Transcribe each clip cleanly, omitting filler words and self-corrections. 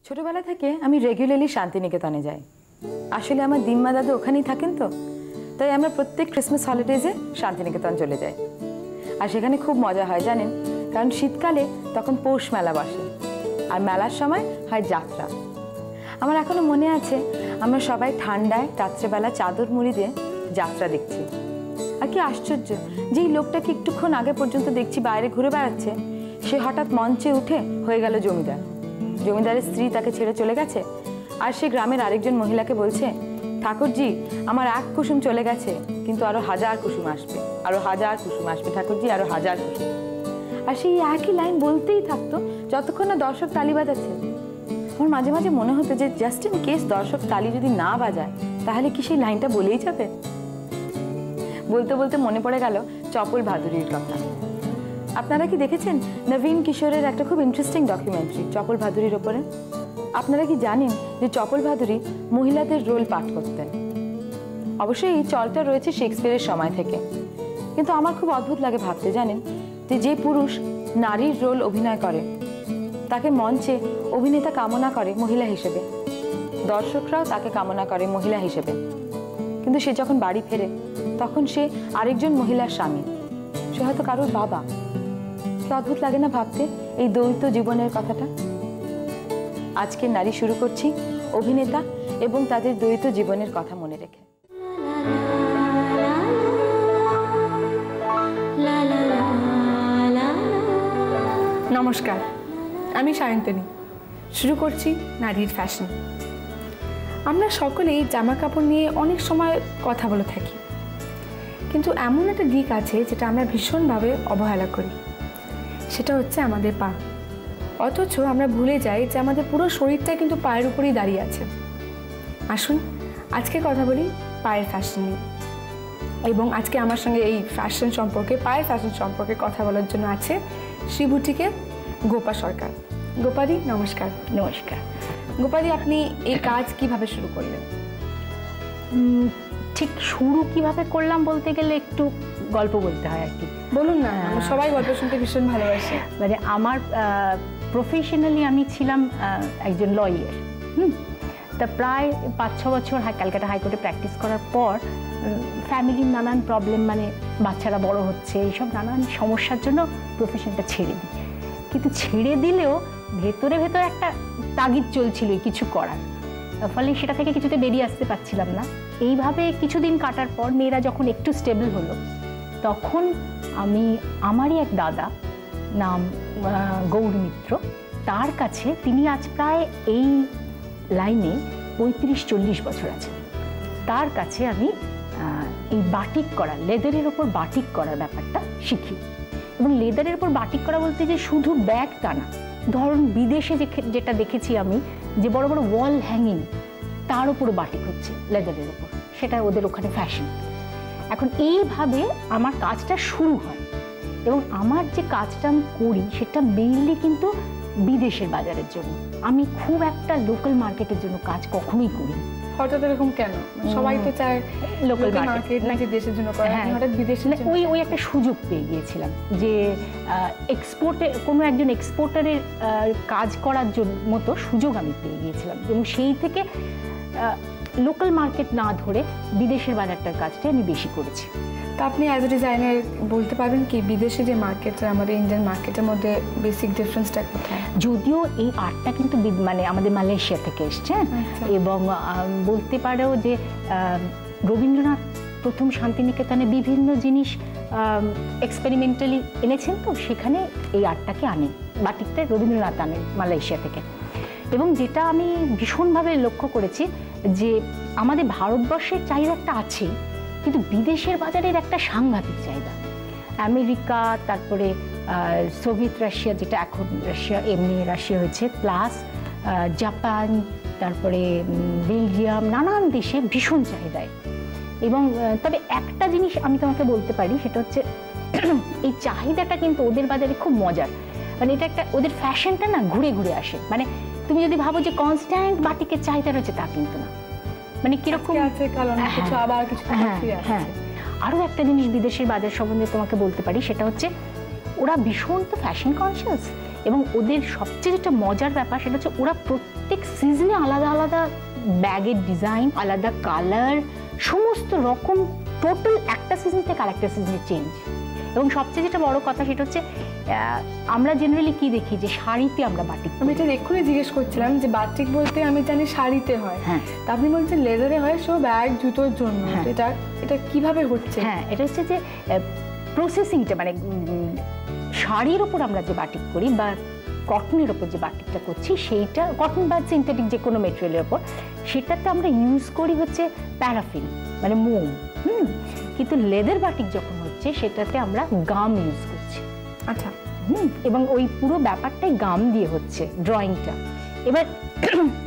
ছোটবেলা থেকে আমি রেগুলারলি শান্তিনিকেতনে যাই। আসলে আমার দিম্মা দাদু ওখানেই থাকেন, তো তাই আমরা প্রত্যেক ক্রিসমাস হলিডেজে শান্তিনিকেতন চলে যাই। আর সেখানে খুব মজা হয় জানেন, কারণ শীতকালে তখন পৌষ মেলা বসে, আর মেলার সময় হয় যাত্রা। আমার এখনো মনে আছে, আমরা সবাই ঠান্ডায় রাত্রেবেলা চাদর মুড়ি দিয়ে যাত্রা দেখছি। আর কি আশ্চর্য, যেই লোকটাকে একটুক্ষণ আগে পর্যন্ত দেখছি বাইরে ঘুরে বেড়াচ্ছে, সে হঠাৎ মঞ্চে উঠে হয়ে গেল জমিদার। জমিদারের স্ত্রী তাকে ছেড়ে চলে গেছে, আর সে গ্রামের আরেকজন মহিলাকে বলছে, ঠাকুরজি আমার এক কুসুম চলে গেছে, কিন্তু আরো 1000 কুসুম আসবে, আরো 1000 কুসুম আসবে ঠাকুরজি, আরো 1000 কুসুম। আর সেই একই লাইন বলতেই থাকতো যতক্ষণ না দর্শক তালি বাজাচ্ছে। আমার মাঝে মাঝে মনে হতো যে জাস্ট ইন কেস দর্শক তালি যদি না বাজায়, তাহলে কি সেই লাইনটা বলেই যাবে। বলতে বলতে মনে পড়ে গেল চপল ভাদুরীর কথা। আপনারা কি দেখেছেন নবীন কিশোরের একটা খুব ইন্টারেস্টিং ডকুমেন্টারি চপল ভাদুরীর ওপরে? আপনারা কি জানেন যে চপল ভাদুরী মহিলাদের রোল পাঠ করতেন? অবশ্যই এই চলটা রয়েছে শেক্সপিয়ারের সময় থেকে, কিন্তু আমার খুব অদ্ভুত লাগে ভাবতে, জানেন, যে পুরুষ নারীর রোল অভিনয় করে তাকে মঞ্চে অভিনেতা কামনা করে মহিলা হিসেবে, দর্শকরাও তাকে কামনা করে মহিলা হিসেবে, কিন্তু সে যখন বাড়ি ফেরে তখন সে আরেকজন মহিলার স্বামী, সে হয়তো কারোর বাবা। কি অদ্ভুত লাগে না ভাবতে এই দ্বৈত জীবনের কথাটা। আজকে নারী শুরু করছি অভিনেতা এবং তাদের দ্বৈত জীবনের কথা মনে রেখে। নমস্কার, আমি সায়ন্তনী। শুরু করছি নারীর ফ্যাশন। আমরা সকলেই জামা কাপড় নিয়ে অনেক সময় কথা বলে থাকি, কিন্তু এমন একটা দিক আছে যেটা আমরা ভীষণভাবে অবহেলা করি, সেটা হচ্ছে আমাদের পা। অথচ আমরা ভুলে যাই যে আমাদের পুরো শরীরটা কিন্তু পায়ের উপরেই দাঁড়িয়ে আছে। আসুন আজকে কথা বলি পায়ের ফ্যাশন নিয়ে। এবং আজকে আমার সঙ্গে এই ফ্যাশন সম্পর্কে, পায়ের ফ্যাশন সম্পর্কে কথা বলার জন্য আছে শ্রী বুটিকের গোপা সরকার। গোপাদি নমস্কার। নমস্কার। গোপাদি, আপনি এই কাজ কিভাবে শুরু করলেন? ঠিক শুরু কিভাবে করলাম বলতে গেলে একটু গল্প বলতে হয় আর কি। বলুন না, সবাই গল্প শুনতে ভীষণ ভালোবাসে। মানে আমার প্রফেশনালি আমি ছিলাম একজন লয়ার। তা প্রায় 5-6 বছর ক্যালকাটা হাইকোর্টে প্র্যাকটিস করার পর ফ্যামিলির নানান প্রবলেম, মানে বাচ্চারা বড় হচ্ছে, এইসব নানান সমস্যার জন্য প্রফেশনটা ছেড়ে দিই। কিন্তু ছেড়ে দিলেও ভেতরে ভেতরে একটা তাগিদ চলছিল কিছু করার, ফলে সেটা থেকে কিছুতে বেরিয়ে আসতে পারছিলাম না। এইভাবে কিছুদিন কাটার পর মেয়েরা যখন একটু স্টেবল হলো, তখন আমি আমারই এক দাদা, নাম গৌর মিত্র, তার কাছে, তিনি আজ প্রায় এই লাইনে 35-40 বছর আছেন, তার কাছে আমি এই বাটিক করা, লেদারের ওপর বাটিক করার ব্যাপারটা শিখি। এবং লেদারের ওপর বাটিক করা বলতে যে শুধু ব্যাগ তা না, ধরুন বিদেশে যেটা দেখেছি আমি, যে বড় বড় ওয়াল হ্যাঙ্গিং, তার উপরও বাটিক হচ্ছে লেদারের ওপর, সেটা ওদের ওখানে ফ্যাশন। এখন এইভাবে আমার কাজটা শুরু হয়, এবং আমার যে কাজটা আমি করি সেটা মেইনলি কিন্তু বিদেশের বাজারের জন্য। আমি খুব একটা লোকাল মার্কেটের জন্য কাজ কখনোই করি। হঠাৎ এরকম কেন? সবাই তো চায় লোকাল মার্কেট নাকি দেশের জন্য করা, হঠাৎ বিদেশের জন্য? ওই একটা সুযোগ পেয়ে গিয়েছিলাম যে এক্সপোর্টে কোনো একজন এক্সপোর্টারের কাজ করার জন্য মতো সুযোগ আমি পেয়ে গিয়েছিলাম, এবং সেই থেকে লোকাল মার্কেট না ধরে বিদেশের বাজারটার কাজটা আমি বেশি করেছি। তা আপনি অ্যাজ এ ডিজাইনার বলতে পারবেন কি বিদেশে যে মার্কেট, আমাদের ইন্ডিয়ান মার্কেটের মধ্যে বেসিক ডিফারেন্সটা কোথায়? যদিও এই আর্টটা কিন্তু মানে আমাদের মালয়েশিয়া থেকে এসছে, এবং বলতে পারো যে রবীন্দ্রনাথ প্রথম শান্তিনিকেতনে বিভিন্ন জিনিস এক্সপেরিমেন্টালি এনেছেন, তো সেখানে এই আর্টটাকে আনেন, বাটিকটা রবীন্দ্রনাথ আনেন মালয়েশিয়া থেকে। এবং যেটা আমি ভীষণভাবে লক্ষ্য করেছি যে আমাদের ভারতবর্ষের চাহিদাটা আছে, কিন্তু বিদেশের বাজারের একটা সাংঘাতিক চাহিদা। আমেরিকা, তারপরে সোভিয়েত রাশিয়া, যেটা এখন রাশিয়া, এমনি রাশিয়া হয়েছে, প্লাস জাপান, তারপরে বেলজিয়াম, নানান দেশে ভীষণ চাহিদায়। এবং তবে একটা জিনিস আমি তোমাকে বলতে পারি, সেটা হচ্ছে এই চাহিদাটা কিন্তু ওদের বাজারে খুব মজার। মানে এটা একটা, ওদের ফ্যাশনটা না ঘুরে ঘুরে আসে। মানে তুমি যদি ভাবো যে কনস্ট্যান্ট বাটিকের চাহিদা রয়েছে, তা কিন্তু না। মানে কিরকম আছে, হ্যাঁ। আরও একটা জিনিস বিদেশের বাজার সম্বন্ধে তোমাকে বলতে পারি, সেটা হচ্ছে ওরা ভীষণ তো ফ্যাশন কনসিয়াস, এবং ওদের সবচেয়ে যেটা মজার ব্যাপার সেটা হচ্ছে ওরা প্রত্যেক সিজনে আলাদা আলাদা ব্যাগের ডিজাইন, আলাদা কালার, সমস্ত রকম টোটাল একটা সিজন থেকে আরেকটা সিজনে চেঞ্জ। এবং সবচেয়ে যেটা বড় কথা সেটা হচ্ছে আমরা জেনারেলি কি দেখি যে শাড়িতে আমরা বাটিক, আমি এটা এক্ষুনি জিজ্ঞেস করছিলাম যে বাটিক বলতে আমি জানি শাড়িতে হয়, হ্যাঁ তা আপনি বলছেন লেদারে হয়, সব ব্যাগ জুতোর জন্য। এটা এটা কিভাবে হচ্ছে? হ্যাঁ, এটা হচ্ছে যে প্রসেসিংটা মানে শাড়ির ওপর আমরা যে বাটিক করি বা কটনের ওপর যে বাটিকটা করছি সেইটা, কটন বা সিনথেটিক যে কোনো মেটেরিয়ালের ওপর, সেটাতে আমরা ইউজ করি হচ্ছে প্যারাফিন মানে মোম। কিন্তু লেদার বাটিক যখন হচ্ছে সেটাতে আমরা গাম ইউজ করছি। আচ্ছা। এবং ওই পুরো ব্যাপারটাই গাম দিয়ে হচ্ছে ড্রয়িংটা। এবার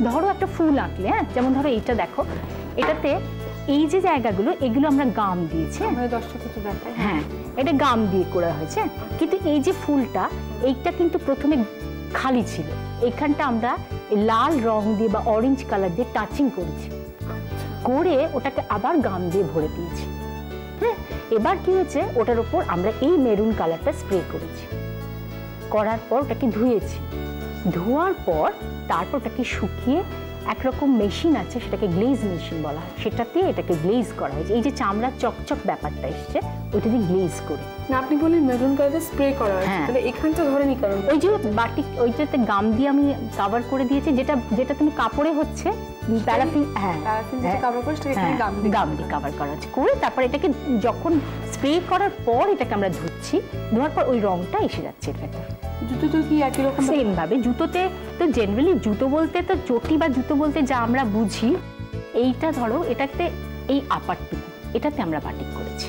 ধরো একটা ফুল আঁকলে, হ্যাঁ যেমন ধরো এইটা দেখো, এটাতে এই যে জায়গাগুলো এগুলো আমরা গাম দিয়েছি, হ্যাঁ এটা গাম দিয়ে করা হয়েছে। কিন্তু এই যে ফুলটা এইটা কিন্তু প্রথমে খালি ছিল, এইখানটা আমরা লাল রং দিয়ে বা অরেঞ্জ কালার দিয়ে টাচিং করেছি, করে ওটাকে আবার গাম দিয়ে ভরে দিয়েছি। হ্যাঁ, এবার কি হয়েছে ওটার উপর আমরা এই মেরুন কালারটা স্প্রে করেছি, করার পর ওটাকে ধুয়েছি, ধোয়ার পর তারপর ওটাকে শুকিয়ে একরকম মেশিন আছে সেটাকে গ্লেজ মেশিন বলা হয়, সেটাতে এটাকে গ্লেজ করা হয়েছে। এই যে চামড়া চকচক ব্যাপারটা এসছে ওইটা দিয়ে গ্লেজ করে। না আপনি বললেন মেরুন কালারে স্প্রে করা হয়েছে, তাহলে এখানটা ধরেনি কারণ ওই যে বাটিক ওইটাতে গাম দিয়ে আমি কভার করে দিয়েছি, যেটা যেটা তুমি কাপড়ে হচ্ছে প্যারাফিন, হ্যাঁ প্যারাফিন দিয়ে কভার করে সেটাকে এখানে গাম দিয়ে কভার করা হচ্ছে, করে তারপর এটাকে যখন স্প্রে করার পর এটাকে আমরা ধুচ্ছি, ধোয়ার পর ওই রংটা এসে যাচ্ছে এর ভেতর। জুতো তো কি একই রকম সেম ভাবে জুতোতে তো জেনারেলি জুতো বলতে তো চটি বা জুতো বলতে যা আমরা বুঝি, এইটা ধরো এটাতে এই আপারটুকু এটাতে আমরা বাটিক করেছি।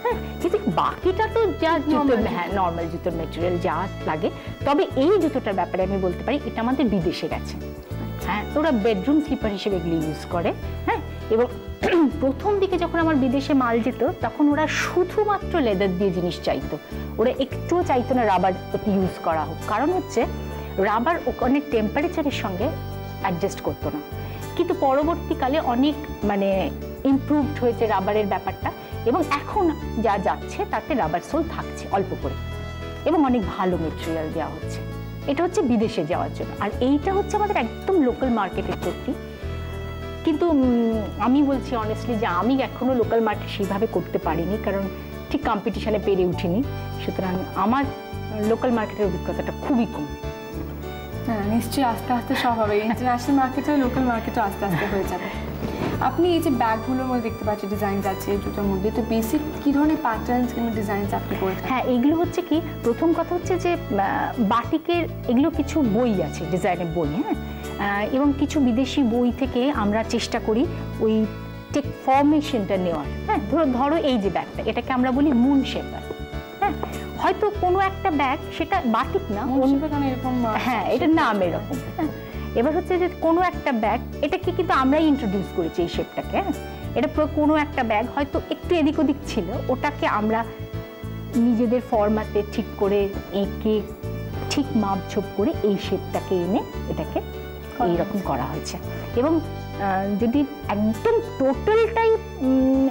হ্যাঁ, কিন্তু বাকিটা তো যা জুতো, হ্যাঁ নর্মাল জুতোর মেটেরিয়াল যা লাগে। তবে এই জুতোটার ব্যাপারে আমি বলতে পারি এটা আমাদের বিদেশে গেছে। হ্যাঁ, ওরা বেডরুম স্লিপার হিসেবে এগুলি ইউজ করে। হ্যাঁ, এবং প্রথম দিকে যখন আমার বিদেশে মাল যেত তখন ওরা শুধুমাত্র লেদার দিয়ে জিনিস চাইতো, ওরা একটুও চাইতো না রাবার ইউজ করা হোক। কারণ হচ্ছে রাবার ওখানে টেম্পারেচারের সঙ্গে অ্যাডজাস্ট করতো না। কিন্তু পরবর্তীকালে অনেক মানে ইমপ্রুভড হয়েছে রাবারের ব্যাপারটা, এবং এখন যা যাচ্ছে তাতে রাবার সোল থাকছে অল্প করে, এবং অনেক ভালো মেটেরিয়াল দেওয়া হচ্ছে। এটা হচ্ছে বিদেশে যাওয়ার জন্য, আর এইটা হচ্ছে আমাদের একদম লোকাল মার্কেটের কুর্তি। কিন্তু আমি বলছি অনেস্টলি যে আমি এখনো লোকাল মার্কেট সেইভাবে করতে পারিনি, কারণ ঠিক কম্পিটিশনে পেরে উঠিনি। সুতরাং আমার লোকাল মার্কেটের অভিজ্ঞতাটা খুবই কম। হ্যাঁ, নিশ্চয়ই আস্তে আস্তে সব হবে, ইন্টারন্যাশনাল মার্কেটে লোকাল মার্কেটও আস্তে আস্তে হয়ে যাবে। আপনি এই যে ব্যাগগুলোর মধ্যে দেখতে পাচ্ছেন ডিজাইন আছে জুতোর মধ্যে, তো বেসিক কী ধরনের প্যাটার্নস কিংবা ডিজাইন আপনি করে থাকেন? হ্যাঁ, এগুলো হচ্ছে কি, প্রথম কথা হচ্ছে যে বাটিকের এগুলো কিছু বই আছে, ডিজাইনের বই। হ্যাঁ, এবং কিছু বিদেশি বই থেকে আমরা চেষ্টা করি ওই টেক ফর্মেশনটা নেওয়ার। হ্যাঁ, ধরো এই যে ব্যাগটা, এটাকে আমরা বলি মুন শেপার। হ্যাঁ, হয়তো কোনো একটা ব্যাগ সেটা বাটিক না, এরকম, হ্যাঁ এটার নাম এরকম। হ্যাঁ, এবার হচ্ছে যে কোনো একটা ব্যাগ, এটাকে কিন্তু আমরাই ইন্ট্রোডিউস করেছি এই শেপটাকে। হ্যাঁ, এটা কোনো একটা ব্যাগ হয়তো একটু এদিক ওদিক ছিল, ওটাকে আমরা নিজেদের ফরম্যাটে ঠিক করে এঁকে ঠিক মাপঝোপ করে এই শেপটাকে এনে এটাকে এইরকম করা হয়েছে। এবং যদি একদম টোটালটাই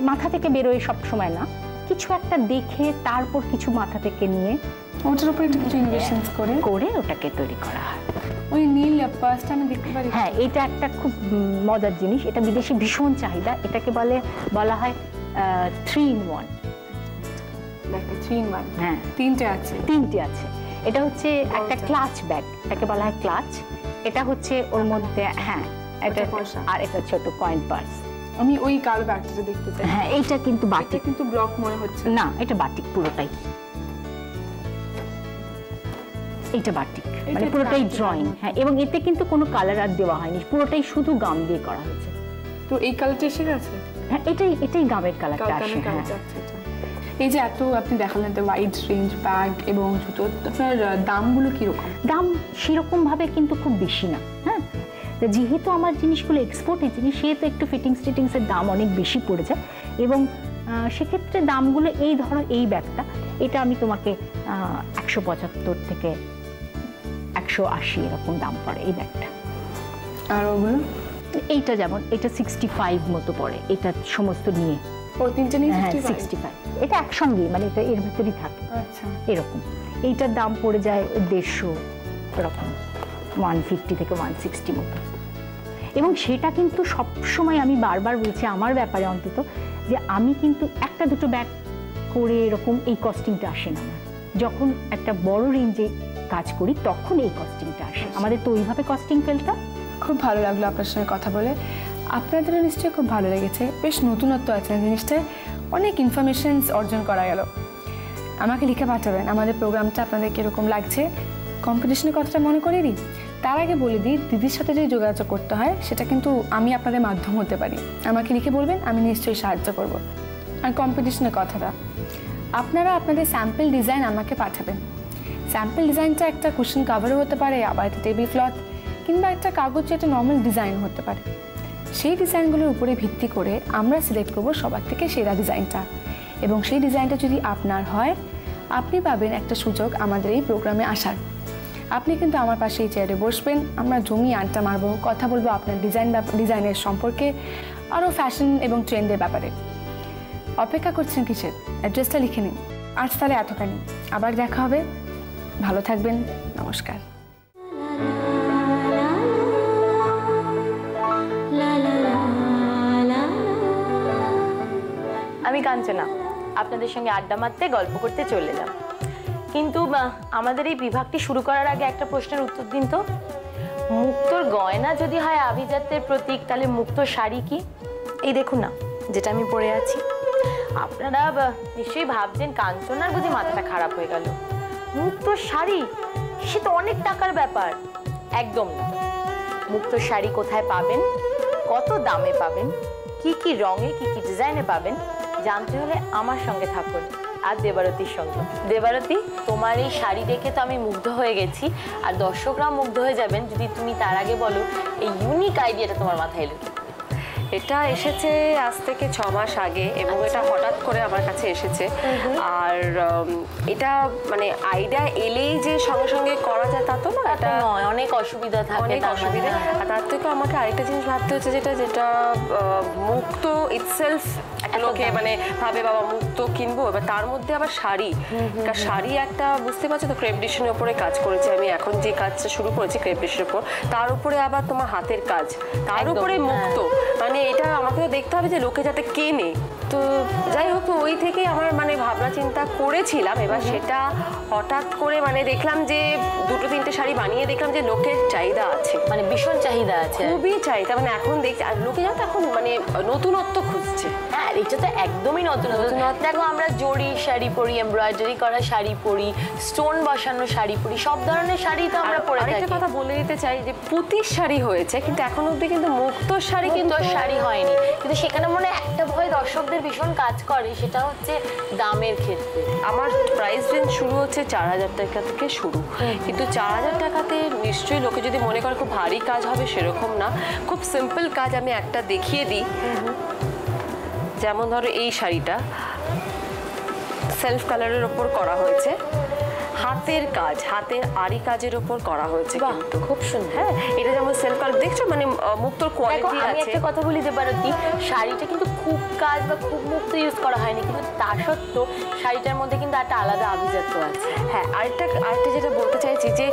মাথা থেকে বেরোয় সব সময় না, কিছু একটা দেখে তারপর কিছু মাথা থেকে নিয়ে ওটার উপরে কিছু ইনভেশনস করে ওটাকে তৈরি করা হয়। ওই নীল পার্সটা আমি দেখতে পারি। হ্যাঁ, এটা একটা খুব মজার জিনিস, এটা বিদেশে ভীষণ চাহিদা। এটাকে বলা হয় 3 in 1। দেখো 3 in 1, হ্যাঁ তিনটে আছে। এটা হচ্ছে একটা ক্লাচ ব্যাগ, এটাকে বলা হয় ক্লাচ। এটা হচ্ছে ওর মধ্যে, হ্যাঁ এটা, আর এটা ছোট কয়েন পার্স। আমি ওই কালো ব্যাগটা দেখতে চাই। হ্যাঁ, এইটা কিন্তু বাটিক, কিন্তু ব্লক মনে হচ্ছে না, এটা বাটিক পুরোটাই। এটা বাটিক মানে পুরোটাই ড্রয়িং। হ্যাঁ, এবং এতে কিন্তু কোনো কালার আর দেওয়া হয়নি, পুরোটাই শুধু গাম দিয়ে করা হয়েছে। তো এই কালারটা এসে গেছে? হ্যাঁ, এটাই গামের কালারটা আসে। হ্যাঁ, এই যে এত আপনি দেখালেন তো ওয়াইড রেঞ্জ ব্যাগ এবং জুতো, আপনার দামগুলো কীরকম? দাম সেরকমভাবে কিন্তু খুব বেশি না। হ্যাঁ, যেহেতু আমার জিনিসগুলো এক্সপোর্টের জিনিস, সেহেতু একটু ফিটিংসের দাম অনেক বেশি পড়ে যায়। এবং সেক্ষেত্রে দামগুলো, এই ধরো এই ব্যাগটা, এটা আমি তোমাকে 175 থেকে 180 এরকম দাম পড়ে এই ব্যাগটা। আর ওগুলো? এইটা যেমন এটা 65 মতো পড়ে, এটা সমস্ত নিয়ে। ও তিনটে নিয়ে 65। এটা একসঙ্গেই, মানে এটা এর ভিতরেই থাকে। আচ্ছা, এরকম। এইটার দাম পড়ে যায় 150, ওরকম 150 থেকে 160 মতো। এবং সেটা কিন্তু সবসময় আমি বারবার বলছি আমার ব্যাপারে অন্তত, যে আমি কিন্তু একটা দুটো ব্যাগ করে এরকম এই কস্টিংটা আসে না আমার। যখন একটা বড় রেঞ্জে কাজ করি তখন এই কস্টিংটা আসে আমাদের। তো ওইভাবে কস্টিং ফেলতাম। খুব ভালো লাগলো আপনার সঙ্গে কথা বলে। আপনাদেরও নিশ্চয়ই খুব ভালো লেগেছে, বেশ নতুনত্ব আছে জিনিসটায়, অনেক ইনফরমেশনস অর্জন করা গেল। আমাকে লিখে পাঠাবেন আমাদের প্রোগ্রামটা আপনাদের কীরকম লাগছে। কম্পিটিশনের কথাটা মনে করিয়ে দিই, তার আগে বলে দিই দিদির সাথে যদি যোগাযোগ করতে হয় সেটা কিন্তু আমি আপনাদের মাধ্যম হতে পারি। আমাকে লিখে বলবেন, আমি নিশ্চয়ই সাহায্য করব। আর কম্পিটিশনের কথাটা, আপনারা আপনাদের স্যাম্পল ডিজাইন আমাকে পাঠাবেন। স্যাম্পল ডিজাইনটা একটা কুশন কাভারও হতে পারে, আবার একটা টেবিল ক্লথ, কিংবা একটা কাগজে একটা নর্মাল ডিজাইন হতে পারে। সেই ডিজাইনগুলোর উপরে ভিত্তি করে আমরা সিলেক্ট করব সবার থেকে সেরা ডিজাইনটা, এবং সেই ডিজাইনটা যদি আপনার হয় আপনি পাবেন একটা সুযোগ আমাদের এই প্রোগ্রামে আসার। আপনি কিন্তু আমার পাশে এই চেয়ারে বসবেন, আমরা জমি আড্ডা মারবো, কথা বলবো আপনার ডিজাইনের সম্পর্কে, আরও ফ্যাশন এবং ট্রেন্ডের ব্যাপারে। অপেক্ষা করছেন কিসের? অ্যাড্রেসটা লিখে নিন। আজ তাহলে এতখানি, আবার দেখা হবে। ভালো থাকবেন, নমস্কার। আমি কাঞ্চনা, আপনাদের সঙ্গে আড্ডা মারতে গল্প করতে চলে এলাম। কিন্তু আমাদের এই বিভাগটি শুরু করার আগে একটা প্রশ্নের উত্তর দিন তো, মুক্তোর গয়না যদি হয় আভিজাত্যের প্রতীক, তাহলে মুক্তোর শাড়ি কি? এই দেখুন না, যেটা আমি পরে আছি। আপনারা নিশ্চয়ই ভাবছেন কাঞ্চনার বুঝি মাথাটা খারাপ হয়ে গেল, মুক্তোর শাড়ি সে তো অনেক টাকার ব্যাপার। একদম না। মুক্তোর শাড়ি কোথায় পাবেন, কত দামে পাবেন, কি কি রঙে কি কি ডিজাইনে পাবেন জানতে হলে আমার সঙ্গে থাকুন, আর দেবারতীর সঙ্গে। দেবারতী, তোমার এই শাড়ি দেখে তো আমি মুগ্ধ হয়ে গেছি, আর দর্শকরা মুগ্ধ হয়ে যাবেন যদি তুমি তার আগে বলো এই ইউনিক আইডিয়াটা তোমার মাথায় এলো। এটা এসেছে আজ থেকে 6 মাস আগে, এবং এটা হঠাৎ করে আমার কাছে এসেছে। আর এটা মানে আইডিয়া এলেই যে সঙ্গে সঙ্গে করা যায় তা তো না, এটা অনেক অসুবিধা থাকে, অনেক অসুবিধা। আর তার থেকে আমাকে আরেকটা জিনিস ভাবতে হচ্ছে, যেটা মুক্ত ইটসেলফ লোকে মানে ভাবে বাবা মুক্ত কিনবো, এবার তার মধ্যে আবার শাড়ি। শাড়ি একটা বুঝতে পারছো তো, ক্রেপডিশনের উপরে কাজ করেছি আমি, এখন যে কাজটা শুরু করেছি ক্রেপডিশনের উপর, তার উপরে আবার তোমার হাতের কাজ, তার উপরে মুক্ত। মানে এটা আমাকেও দেখতে হবে যে লোকে যাতে কেনে। তো যাই হোক, ওই থেকেই আমার মানে ভাবনা চিন্তা করেছিলাম। এবার সেটা হঠাৎ করে মানে দেখলাম যে 2-3টে শাড়ি বানিয়ে দেখলাম যে লোকের চাহিদা আছে, মানে ভীষণ চাহিদা আছে, খুবই চাহিদা। মানে এখন দেখছি আর লোকে যাতে এখন মানে নতুনত্ব খুঁজছে। হ্যাঁ, এটা তো একদমই নতুন। দেখো, আমরা জরি শাড়ি পরি, এমব্রয়ডারি করা শাড়ি পরি, স্টোন বসানো শাড়ি পরি, সব ধরনের শাড়ি তো আমরা পরে থাকি। একটা কথা বলে দিতে চাই যে পুঁতির শাড়ি হয়েছে, কিন্তু এখন অবধি কিন্তু মুক্ত শাড়ি কিন্তু শাড়ি হয়নি। কিন্তু সেখানে মনে একটা ভয় দর্শকদের ভীষণ কাজ করে, সেটা হচ্ছে দামের ক্ষেত্রে। আমার প্রাইস রেঞ্জ শুরু হচ্ছে 4000 টাকা থেকে শুরু, কিন্তু 4000 টাকাতে নিশ্চয়ই লোকে যদি মনে করে খুব ভারী কাজ হবে সেরকম না, খুব সিম্পল কাজ আমি একটা দেখিয়ে দিই। যেমন ধরো এই শাড়িটা সেলফ কালারের ওপর করা হয়েছে, হাতের কাজ, হাতের আরি কাজের উপর করা হয়েছে, কিন্তু খুব সুন্দর। হ্যাঁ, এটা যেমন সেলফ কালার দেখছো, মানে মুক্তোর কোয়ালিটি আছে। আমি একটা কথা বলি দেবারতী, শাড়িটা কিন্তু খুব কাজ বা খুব মুক্ত ইউজ করা হয়নি, কিন্তু তা সত্ত্বেও শাড়িটার মধ্যে কিন্তু একটা আলাদা আভিজাত্য আছে। হ্যাঁ, আরেকটা যেটা বলতে চাইছি যে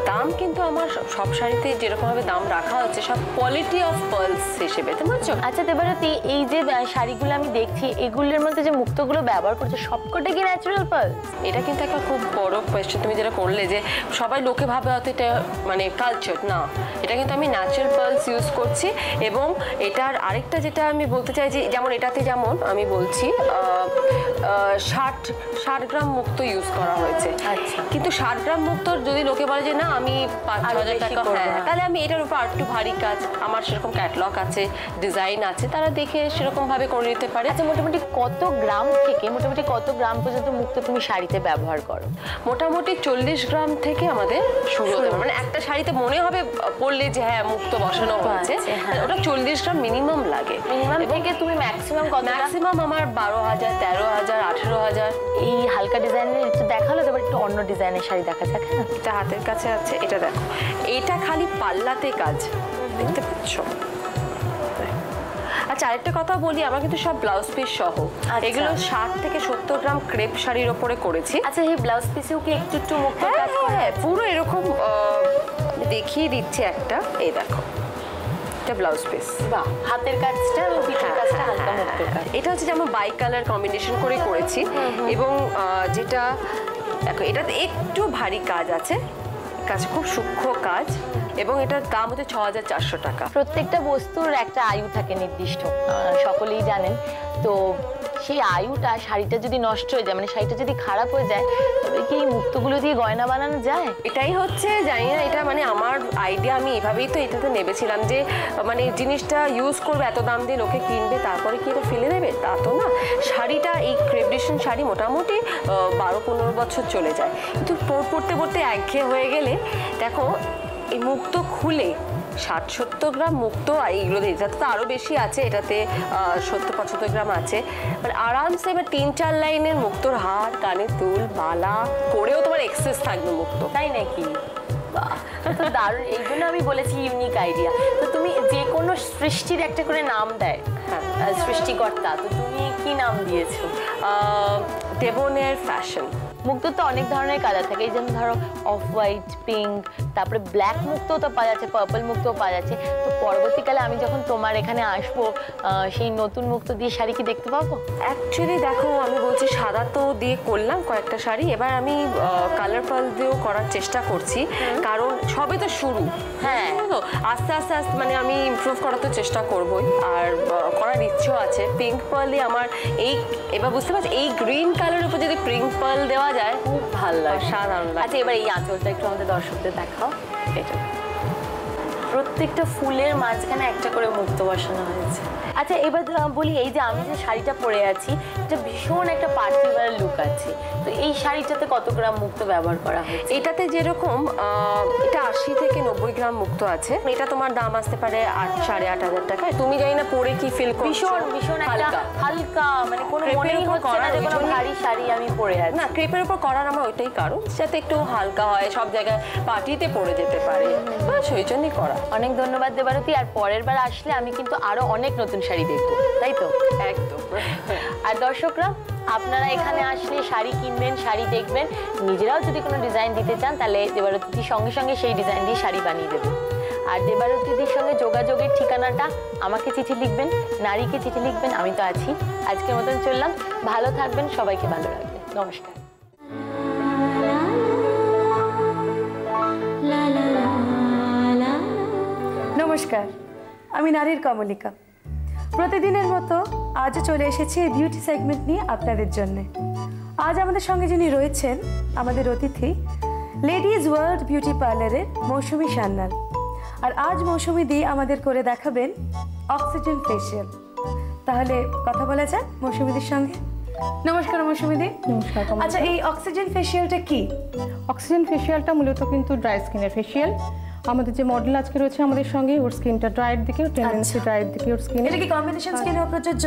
দাম কিন্তু আমার সব শাড়িতে যেরকমভাবে দাম রাখা হচ্ছে সব কোয়ালিটি অফ পার্লস হিসেবে, তো বুঝছো? আচ্ছা দেবারতী, এই যে শাড়িগুলো আমি দেখছি, এগুলোর মধ্যে যে মুক্তগুলো ব্যবহার করছে সবকটা কি ন্যাচারাল পার্লস? এটা কিন্তু একটা খুব বড় কোয়েশ্চেন তুমি যেটা করলে, যে সবাই লোকে ভাবে হয়তো এটা মানে কালচার না, এটা কিন্তু আমি ন্যাচারাল পার্লস ইউজ করছি। এবং এটার আরেকটা যেটা আমি বলতে চাইছি, যেমন এটাতে যেমন আমি বলছি 60 গ্রাম মুক্ত ইউজ করা হয়েছে। আচ্ছা, কিন্তু 60 গ্রাম মুক্ত যদি লোকে বলে যে না আমি 5-6 টাকা, হ্যাঁ, তাহলে আমি এটার উপর একটু ভারী কাজ, আমার সেরকম ক্যাটলগ আছে, ডিজাইন আছে, তারা দেখে সেরকম ভাবে করে নিতে পারে। আচ্ছা, মোটামুটি কত গ্রাম থেকে মোটামুটি কত গ্রাম পর্যন্ত মুক্ত তুমি শাড়িতে ব্যবহার করো? মোটামুটি 40 গ্রাম থেকে আমাদের শুরু হতে পারে। মানে একটা শাড়িতে মনে হবে পরলে যে হ্যাঁ মুক্ত বসানো হয়েছে, ওটা 40 গ্রাম মিনিমাম লাগে। মিনিমাম থেকে তুমি ম্যাক্সিমাম কত? ম্যাক্সিমাম আমার 12,000, 13,000, 18,000। এই হালকা ডিজাইনের একটু দেখালো, তারপর একটু অন্য ডিজাইনের শাড়ি দেখা যাক। এটা হাতের কাছে আছে, এটা দেখো, এটা খালি পাল্লাতে কাজ, দেখতে পাচ্ছ? আচ্ছা, আরেকটা কথা বলি, আমার কিন্তু সব ব্লাউজ পিস সহ, এগুলো 60 থেকে 70 গ্রাম ক্রেপ শাড়ির ওপরে করেছি। আচ্ছা, এই ব্লাউজ পিসেও কি একটু মুক্ত কাজ? হ্যাঁ, পুরো এরকম দেখিয়ে দিচ্ছি একটা, এই দেখো এটা ব্লাউজ পিস। বাহ, হাতের কাজটা এবং পিঠের কাজটা হালকা মুক্তোর কাজ। এটা হচ্ছে যে আমরা বাই কালার কম্বিনেশন করে করেছি এবং যেটা দেখো এটাতে একটু ভারী কাজ আছে, কাজ খুব সূক্ষ্ম কাজ এবং এটার দাম হচ্ছে 6400 টাকা। প্রত্যেকটা বস্তুর একটা আয়ু থাকে নির্দিষ্ট, সকলেই জানেন। তো সেই আয়ুটা, শাড়িটা যদি নষ্ট হয়ে যায়, মানে শাড়িটা যদি খারাপ হয়ে যায়, তবে কি এই মুক্তগুলো দিয়ে গয়না বানানো যায়? এটাই হচ্ছে, জানি না, এটা মানে আমার আইডিয়া, আমি এভাবেই তো এটাতে নেবেছিলাম যে মানে জিনিসটা ইউজ করবে, এত দাম দিয়ে লোকে কিনবে, তারপরে কি এটা ফেলে দেবে, তা তো না। শাড়িটা, এই ক্রেপ ডিজাইন শাড়ি মোটামুটি 12-15 বছর চলে যায়, কিন্তু পরতে পরতে একঘেয়ে হয়ে গেলে দেখো এই মুক্তো খুলে 60-70 গ্রাম মুক্তো, এইগুলো এটাতে তো আরও বেশি আছে, এটাতে 70-75 গ্রাম আছে, মানে আরামসে এবার 3-4 লাইনের মুক্তোর হার, কানের দুল, মালা পরেও তোমার এক্সেস থাকবে মুক্তো। তাই নাকি? বাহ, তো দারুণ। এই জন্য আমি বলেছি ইউনিক আইডিয়া। তো তুমি যে কোনো সৃষ্টির একটা করে নাম দেয়, হ্যাঁ, সৃষ্টিকর্তা, তো তুমি কি নাম দিয়েছো? দেবনের ফ্যাশন। মুক্তো তো অনেক ধরনের কালার থাকে, এই যেমন ধরো অফ হোয়াইট, পিঙ্ক, তারপরে ব্ল্যাক মুক্তো তো পাওয়া যাচ্ছে, পার্পল মুক্তো পাওয়া যাচ্ছে। তো পরবর্তীকালে আমি যখন তোমার এখানে আসবো, সেই নতুন মুক্তো দিয়ে শাড়ি কি দেখতে পাবো? অ্যাকচুয়ালি দেখো, আমি বলছি সাদা তো দিয়ে করলাম কয়েকটা শাড়ি, এবার আমি কালার পাল দিয়েও করার চেষ্টা করছি, কারণ সবে তো শুরু। হ্যাঁ, তো আস্তে আস্তে আস্তে মানে আমি ইমপ্রুভ করার তো চেষ্টা করবোই, আর করার ইচ্ছেও আছে। পিঙ্ক পার্ল দিয়ে আমার এই, এবার বুঝতে পারছি, এই গ্রিন কালারের উপর যদি পিঙ্ক পার্ল দেওয়া যায় খুব ভালো লাগে, সাধারণ লাগে। আচ্ছা, এবার এই আঁচলটা একটু আমাদের দর্শকদের দেখাও। এটা প্রত্যেকটা ফুলের মাঝখানে একটা করে মুক্তো বসানো হয়েছে। আচ্ছা, এবার বলি, এই যে আমি যে শাড়িটা পরে আছি, এটা ভীষণ একটা পার্টিকুলার লুক আছে, তো এই শাড়িটাতে কত গ্রাম মুক্তো ব্যবহার করা হয়েছে? এটাতে যেরকম এটা 80 থেকে 90 গ্রাম মুক্তো আছে, এটা তোমার দাম আসতে পারে 8-8.5 টাকা। তুমি জানি না পরে কি ফিল করছো? ভীষণ ভীষণ একটা হালকা, মানে কোনো মনেই হচ্ছে না যে কোনো ভারী শাড়ি আমি পরে আছি। না, ক্রেপের উপর করার আমার ওইটাই কারণ, যাতে একটু হালকা হয়, সব জায়গায় পার্টিতে পরে যেতে পারে, সেই জন্যই করা। অনেক ধন্যবাদ দেবারতী। আর পরের বার আসলে আমি কিন্তু আরো অনেক নতুন শাড়ি দেখবো, তাই তো? একদম। আর দর্শকরা, আপনারা এখানে আসলে শাড়ি কিনবেন, শাড়ি দেখবেন, নিজেরাও যদি কোনো ডিজাইন দিতে চান, তাহলে দেবারতীর সঙ্গে সঙ্গে সেই ডিজাইন দিয়ে শাড়ি বানিয়ে দেবেন। আর দেবারতীর সঙ্গে যোগাযোগের ঠিকানাটা, আমাকে চিঠি লিখবেন, নারীকে চিঠি লিখবেন, আমি তো আছি। আজকের মতন চললাম, ভালো থাকবেন, সবাইকে ভালো রাখবেন, নমস্কার। নমস্কার, আমি নারীর কমলিকা। প্রতিদিনের মতো আজও চলে এসেছি এই বিউটি সেগমেন্ট নিয়ে আপনাদের জন্য। আজ আমাদের সঙ্গে যিনি রয়েছেন, আমাদের অতিথি, লেডিজ ওয়ার্ল্ড বিউটি পার্লারের মৌসুমী সান্যাল। আর আজ মৌসুমী দি আমাদের করে দেখাবেন অক্সিজেন ফেশিয়াল। তাহলে কথা বলা যাক মৌসুমীদির সঙ্গে। নমস্কার মৌসুমীদি। নমস্কার। আচ্ছা, এই অক্সিজেন ফেশিয়ালটা কি? অক্সিজেন ফেশিয়ালটা মূলত কিন্তু ড্রাই স্কিনের ফেশিয়াল। আমাদের যে মডেল আজকে রয়েছে আমাদের সঙ্গে, ওর স্কিনটা ড্রাইয়ের দিকে, টেন্ডেন্সি ড্রাইয়ের দিকে ওর স্কিন। এটা কি কম্বিনেশন স্কিনেও প্রযোজ্য?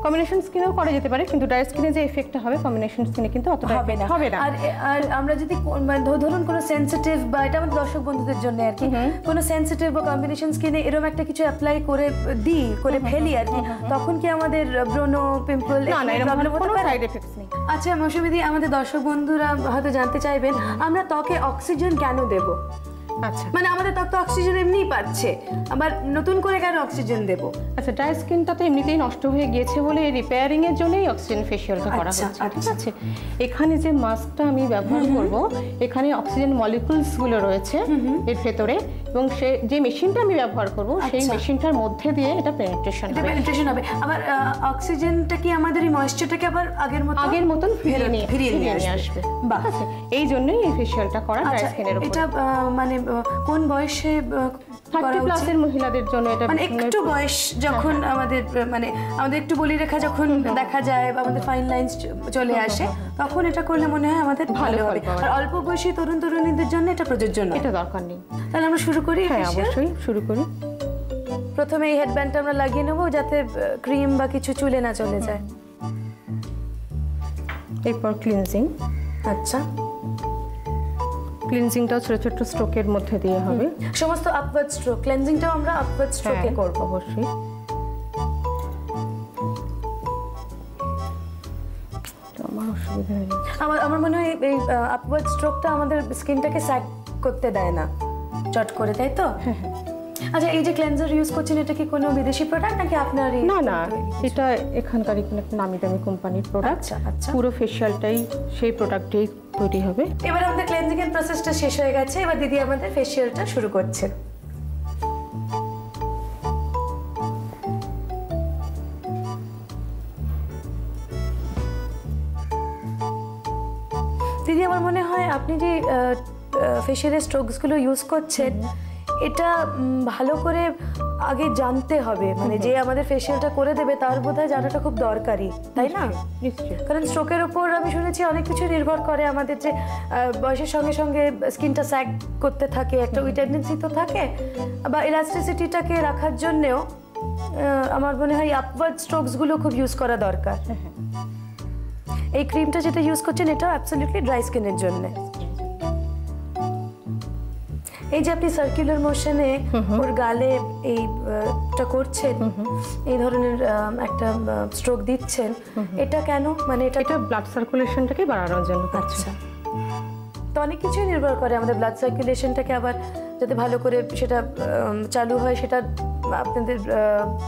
কম্বিনেশন স্কিনেও করা যেতে পারে, কিন্তু ড্রাই স্কিনে যে এফেক্টটা হবে কম্বিনেশন স্কিনে কিন্তু অতটা হবে না। আর আমরা যদি ধরুন কোনো সেনসিটিভ, বা এটা আমাদের দর্শক বন্ধুদের জন্য আর কি, কোনো সেনসিটিভ বা কম্বিনেশন স্কিনে এরকম একটা কিছু অ্যাপ্লাই করে দিই, করে ফেলি আর কি, তখন কি আমাদের ব্রণ, পিম্পল, প্রবলেম হতে পারে? সাইড এফেক্টস নেই। আচ্ছা মৌসুমীদি, আমাদের দর্শক বন্ধুরা হয়তো জানতে চাইবেন, আমরা ত্বকে অক্সিজেন কেন দেব? আচ্ছা, মানে আমাদের ত্বক তো অক্সিজেন এমনিই পাচ্ছে, আবার নতুন করে কেন অক্সিজেন দেব? আচ্ছা, ড্রাই স্কিনটা তো এমনিতেই নষ্ট হয়ে গিয়েছে বলে রিপেয়ারিং এর জন্যই অক্সিজেন ফেশিয়ালটা করা হচ্ছে, ঠিক আছে? এখানে যে মাস্কটা আমি ব্যবহার করব, এখানে অক্সিজেন মলিকুলস গুলো রয়েছে এর ভেতরে, এবং যে মেশিনটা আমি ব্যবহার করব সেই মেশিনটার মধ্যে দিয়ে এটা পেনিট্রেশন হবে। আবার অক্সিজেনটা কি আমাদের এই ময়েশ্চারটাকে আবার আগের মতন ফিরিয়ে নিয়ে আসবে। বাহ, এই জন্যই এই ফেশিয়ালটা করা ড্রাই স্কিনের উপর। এটা মানে কোন বয়সে? 30+ এর মহিলাদের জন্য এটা, মানে একটু বয়স যখন আমাদের আমাদের একটু বলিরেখা যখন দেখা যায়, বা আমাদের ফাইন লাইন্স চলে আসে, তখন এটা করলে মনে হয় আমাদের ভালো হবে। আর অল্প বয়সী তরুণ তরুণীদের জন্য এটা প্রযোজ্য নয়, এটা দরকার নেই। তাহলে আমরা শুরু করি? হ্যাঁ, অবশ্যই শুরু করি। প্রথমে এই হেডব্যান্ডটা আমরা লাগিয়ে নেবো, যাতে ক্রিম বা কিছু চুলে না চলে যায়। এরপর ক্লিনজিং। আচ্ছা, ক্লিনজিংটাও ছোট ছোট স্ট্রোকের মধ্যে দিয়ে হবে। সমস্ত আপওয়ার্ড স্ট্রোক, ক্লিনজিংটাও আমরা আপওয়ার্ড স্ট্রোকে করব অবশ্যই। আমার অসুবিধা নেই, আমার মনে হয় এই আপওয়ার্ড স্ট্রোকটা আমাদের স্কিনটাকে স্যাগ করতে দেয় না। চট করে, তাই তো? আচ্ছা, এই যে ক্লেনজার ইউজ করছেন এটা কি কোনো বিদেশি প্রোডাক্ট নাকি আপনার? না না, এটা এখানকারই কোনো একটা নামি দামি কোম্পানির প্রোডাক্ট। আচ্ছা আচ্ছা। পুরো ফেশিয়ালটাই সেই প্রোডাক্টেই তৈরি হবে। এবার আমাদের ক্লেনজিং এর প্রসেসটা শেষ হয়ে গেছে, এবার দিদি আমাদের ফেশিয়ালটা শুরু করছে। দিদি, আমার মনে হয় আপনি যে ফেশিয়ালের স্ট্রোকসগুলো ইউজ করছেন এটা ভালো করে আগে জানতে হবে, মানে যে আমাদের ফেশিয়ালটা করে দেবে তার বোধহয় জানাটা খুব দরকারি, তাই না? নিশ্চয়ই। কারণ স্ট্রোকের উপর আমি শুনেছি অনেক কিছু নির্ভর করে, আমাদের যে বয়সের সঙ্গে সঙ্গে স্কিনটা স্যাগ করতে থাকে, একটা ওই টেন্ডেন্সি তো থাকে, বা ইলাস্টিসিটিটাকে রাখার জন্যেও আমার মনে হয় আপওয়ার্ড স্ট্রোকসগুলো খুব ইউজ করা দরকার। এই ক্রিমটা যেটা ইউজ করছেন এটাও অ্যাবসলিউটলি ড্রাই স্কিনের জন্য। এই যে আপনি সার্কুলার মোশনে ওর গালে এইটা করছেন, এই ধরনের একটা স্ট্রোক দিচ্ছেন, এটা কেন? মানে এটা ব্লাড সার্কুলেশনটাকে বাড়ানোর জন্য। আচ্ছা, তো অনেক কিছুই নির্ভর করে আমাদের ব্লাড সার্কুলেশনটাকে আবার যাতে ভালো করে সেটা চালু হয়, সেটা আপনাদের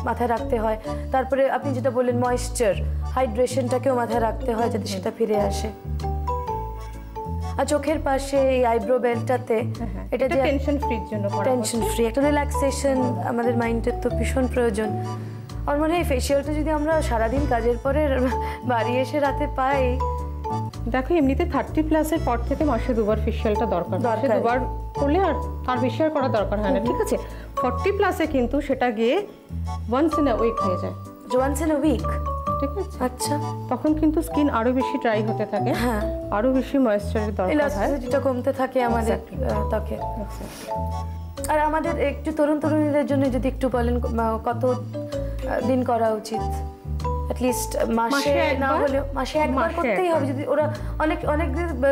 মাথায় রাখতে হয়। তারপরে আপনি যেটা বললেন ময়েশ্চার, হাইড্রেশনটাকেও মাথায় রাখতে হয় যাতে সেটা ফিরে আসে। আর চোখের পাশে এই আইব্রো বেল্টটাতে এটা যে টেনশন ফ্রির জন্য, টেনশন ফ্রি একটা রিল্যাক্সেশন আমাদের মাইন্ডের তো ভীষণ প্রয়োজন। আর মনে হয় ফেশিয়ালটা যদি আমরা সারাদিন কাজের পরে বাড়ি এসে রাতে পাই। দেখো, এমনিতে 30+ পর থেকে মাসে 2বার ফেশিয়ালটা দরকার। 2বার করলে আর তার বেশি আর করা দরকার হয় না, ঠিক আছে? 40+ কিন্তু সেটা গিয়ে ওয়ান্স ইন আ উইক হয়ে যায়। ওয়ান্স ইন আ উইক, ঠিক আছে? আচ্ছা। তখন কিন্তু স্কিন আরো বেশি ড্রাই হতে থাকে, হ্যাঁ, আরো বেশি ময়েশ্চারের দরকার হয়, ইলাস্টিসিটিটা কমতে থাকে আমাদের ত্বকে। আর আমাদের একটু তরুণীদের জন্য যদি একটু বলেন কত দিন করা উচিত? অ্যাটলিস্ট মাসে না হলেও মাসে একবার করতেই হবে। যদি ওরা অনেক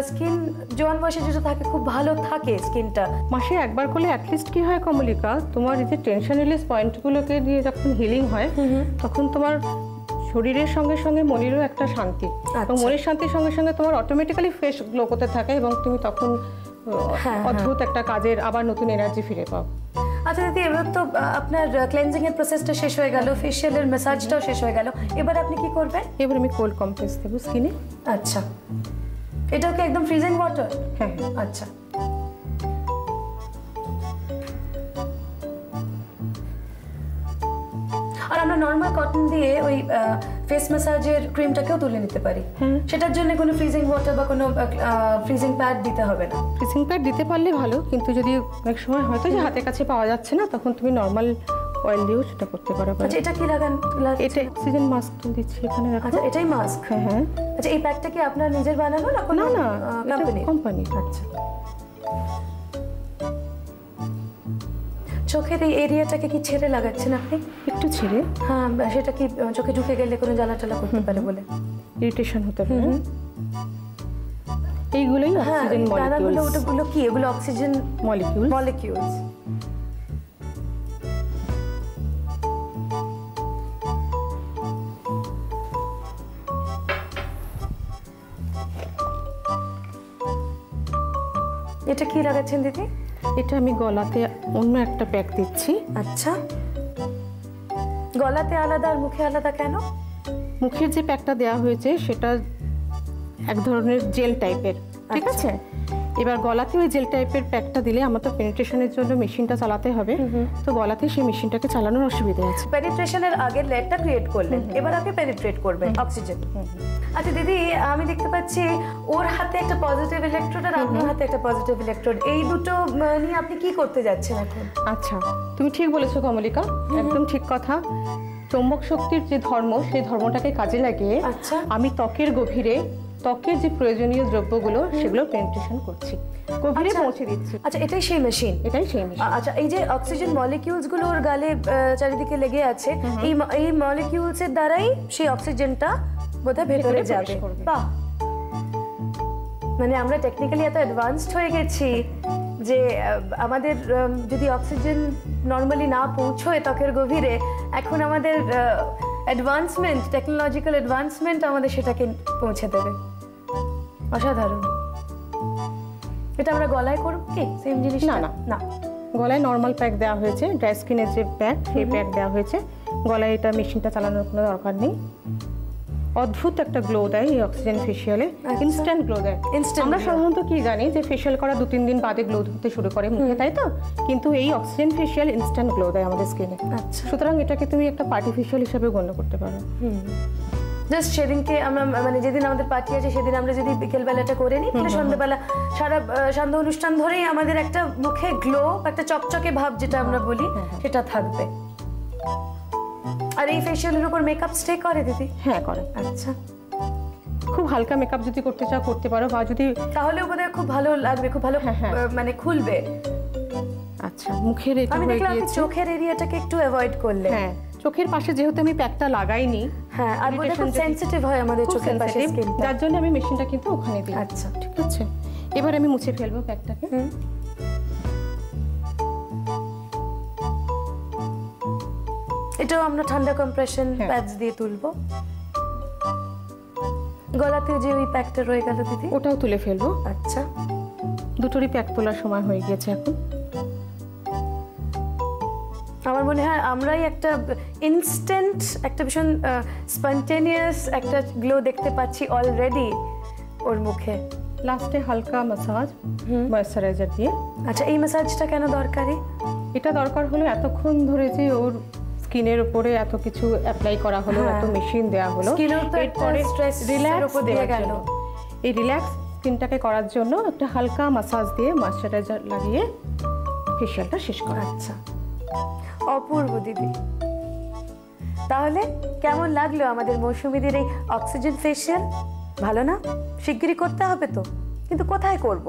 স্কিন জোয়ান বয়সে যেটা থাকে খুব ভালো থাকে স্কিনটা, মাসে একবার করলে অ্যাটলিস্ট কি হয় কমলিকা, তোমার এই যে টেনশন রিলিজ পয়েন্টগুলোকে দিয়ে যখন হিলিং হয় তখন তোমার শরীরের সঙ্গে সঙ্গে মনেরও একটা শান্তি, এবং মনের শান্তির সঙ্গে সঙ্গে তোমার অটোমেটিক্যালি ফ্রেশ গ্লো করতে থাকে, এবং তুমি তখন অদ্ভুত একটা কাজের আবার নতুন এনার্জি ফিরে পাও। আচ্ছা দিদি, এবার তো আপনার ক্লেনজিং এর প্রসেসটা শেষ হয়ে গেল, ফেশিয়ালের ম্যাসাজটাও শেষ হয়ে গেল, এবার আপনি কি করবেন? এবার আমি কোল্ড কমপ্রেস দেবো স্কিনে। আচ্ছা, এটাও কি একদম ফ্রিজিং ওয়াটার? হ্যাঁ। আচ্ছা, আর আমরা নর্মাল কটন দিয়ে ওই ফেস ম্যাসাজের ক্রিমটাকেও তুলে নিতে পারি, সেটার জন্য কোনো ফ্রিজিং ওয়াটার বা কোনো ফ্রিজিং প্যাড দিতে হবে না? ফ্রিজিং প্যাড দিতে পারলে ভালো, কিন্তু যদি অনেক সময় হয়তো যে হাতের কাছে পাওয়া যাচ্ছে না, তখন তুমি নর্মাল অয়েল দিয়েও সেটা করতে পারো। আচ্ছা, এটা কি লাগান? এটা অক্সিজেন মাস্ক দিচ্ছি এখানে, দেখো। আচ্ছা, এটাই মাস্ক? হ্যাঁ। আচ্ছা, এই প্যাকটা কি আপনার নিজের বানানো না কোনো কোম্পানি? আচ্ছা, চোখের এই এরিয়াটাকে কি ছেড়ে লাগাচ্ছেন আপনি? একটু ছেড়ে। হ্যাঁ, সেটা কি চোখে ঢুকে গেলে কোনো জ্বালা টালা করতে পারে বলে ইরিটেশন হতে পারে? এইগুলোই অক্সিজেন মলিকিউলস। ওগুলো কি? এগুলো অক্সিজেন মলিকিউলস। এটা কি লাগাচ্ছেন দিদি? এটা আমি গলাতে অন্য একটা প্যাক দিচ্ছি। আচ্ছা, গলাতে আলাদা আর মুখে আলাদা কেন? মুখের যে প্যাকটা দেওয়া হয়েছে সেটা এক ধরনের জেল টাইপের, ঠিক আছে? এবার গলাতে ওই জেল টাইপের প্যাকটা দিলে আমার তো পেনিট্রেশনের জন্য মেশিনটা চালাতে হবে, তো গলাতে সেই মেশিনটাকে চালানোর অসুবিধা আছে। পেনিট্রেশনের আগের লেয়ারটা ক্রিয়েট করলেন, এবার আপনি পেনিট্রেট করবেন অক্সিজেন। আচ্ছা দিদি, আমি দেখতে পাচ্ছি ওর হাতে একটা পজিটিভ ইলেকট্রোড আর আপনার হাতে একটা পজিটিভ ইলেকট্রোড, এই দুটো নিয়ে আপনি কি করতে যাচ্ছেন এখন? আচ্ছা, তুমি ঠিক বলেছো কমলিকা, একদম ঠিক কথা। চৌম্বক শক্তির যে ধর্ম, সেই ধর্মটাকে কাজে লাগিয়ে আমি ত্বকের গভীরে ত্বকের যে প্রয়োজনীয় দ্রব্যগুলো সেগুলো পেনিট্রেশন করছি, গভীরে পৌঁছে দিচ্ছি। আচ্ছা, এটাই সেই মেশিন? এটাই সেই মেশিন। আচ্ছা, এই যে অক্সিজেন মলিকিউলস গুলো ওর গালে চারিদিকে লেগে আছে, এই মলিকিউলস এর দ্বারাই সেই অক্সিজেনটা বোধহয় ভেতরে যাবে। বাহ, মানে আমরা টেকনিক্যালি এত অ্যাডভান্সড হয়ে গেছি যে আমাদের যদি অক্সিজেন নর্মালি না পৌঁছয় ত্বকের গভীরে, এখন আমাদের অ্যাডভান্সমেন্ট, টেকনোলজিক্যাল অ্যাডভান্সমেন্ট আমাদের সেটাকে পৌঁছে দেবে। অসাধারণ। এটা আমরা গলায় করব কি সেম জিনিস? না না না, গলায় নর্মাল প্যাক দেওয়া হয়েছে, ড্রাই স্কিনের যে প্যাক সেই প্যাক দেওয়া হয়েছে। গলায় এটা মেশিনটা চালানোর কোনো দরকার নেই। অদ্ভুত একটা গ্লো দেয় এই অক্সিজেন ফেশিয়ালে, ইনস্ট্যান্ট গ্লো দেয়। আমরা সাধারণত কি জানি যে ফেশিয়াল করা 2-3 দিন বাদে গ্লো ধরতে শুরু করে মুখে, তাই তো? কিন্তু এই অক্সিজেন ফেশিয়াল ইনস্ট্যান্ট গ্লো দেয় আমাদের স্কিনে। আচ্ছা, সুতরাং এটাকে তুমি একটা পার্টিফিশিয়াল হিসেবে গণ্য করতে পারো। জাস্ট সেদিনকে আমরা মানে যেদিন আমাদের পার্টি আছে সেদিন আমরা যদি বিকেলবেলাটা করে নিই, তাহলে সন্ধ্যাবেলা সারা সন্ধ্যা অনুষ্ঠান ধরেই আমাদের একটা মুখে গ্লো, একটা চকচকে ভাব যেটা আমরা বলি সেটা থাকবে। আর এই ফেশিয়ালের উপর মেকআপ স্টে করে দিদি? হ্যাঁ করে। আচ্ছা, খুব হালকা মেকআপ যদি করতে চাও করতে পারো, বা যদি তাহলে বোধহয় খুব ভালো লাগবে, খুব ভালো মানে খুলবে। আচ্ছা, মুখের এটা আমি হয়ে দেখলাম আপনি গিয়েছে। চোখের এরিয়াটাকে একটু অ্যাভয়েড করলে। হ্যাঁ, চোখের পাশে যেহেতু আমি প্যাকটা লাগাইনি, হ্যাঁ, আর বোধহয় খুব সেনসিটিভ হয় আমাদের খুব চোখের পাশে sensitive, স্কিনটা। যার জন্য আমি মেশিনটা কিন্তু ওখানে দিই। আচ্ছা, ঠিক আছে, এবার আমি মুছে ফেলবো প্যাকটাকে। এটাও আমরা ঠান্ডা কম্প্রেশন প্যাডস দিয়ে তুলবো। গলাতে যে ওই প্যাকটা রয়ে গেল দিদি, ওটাও তুলে ফেলবো। আচ্ছা, দুটোরই প্যাক তোলার সময় হয়ে গিয়েছে এখন। আমার মনে হয় আমরাই একটা ইনস্ট্যান্ট, একটা ভীষণ স্পন্টেনিয়াস একটা গ্লো দেখতে পাচ্ছি অলরেডি ওর মুখে। লাস্টে হালকা মাসাজ ময়েশ্চারাইজার দিয়ে। আচ্ছা, এই ম্যাসাজটা কেন দরকারি? এটা দরকার হলো এতক্ষণ ধরে যে ওর স্কিনের উপরে এত কিছু অ্যাপ্লাই করা হলো, এত মেশিন দেওয়া হলো, স্কিনের তো একটা স্ট্রেস রিল্যাক্স উপর দিয়ে গেল। এই রিল্যাক্স স্কিনটাকে করার জন্য একটা হালকা মাসাজ দিয়ে ময়েশ্চারাইজার লাগিয়ে ফেশিয়ালটা শেষ করা। আচ্ছা, অপূর্ব দিদি। তাহলে কেমন লাগলো আমাদের মৌসুমীদের এই অক্সিজেন ফেশিয়াল? ভালো না? শিগগিরই করতে হবে তো, কিন্তু কোথায় করব?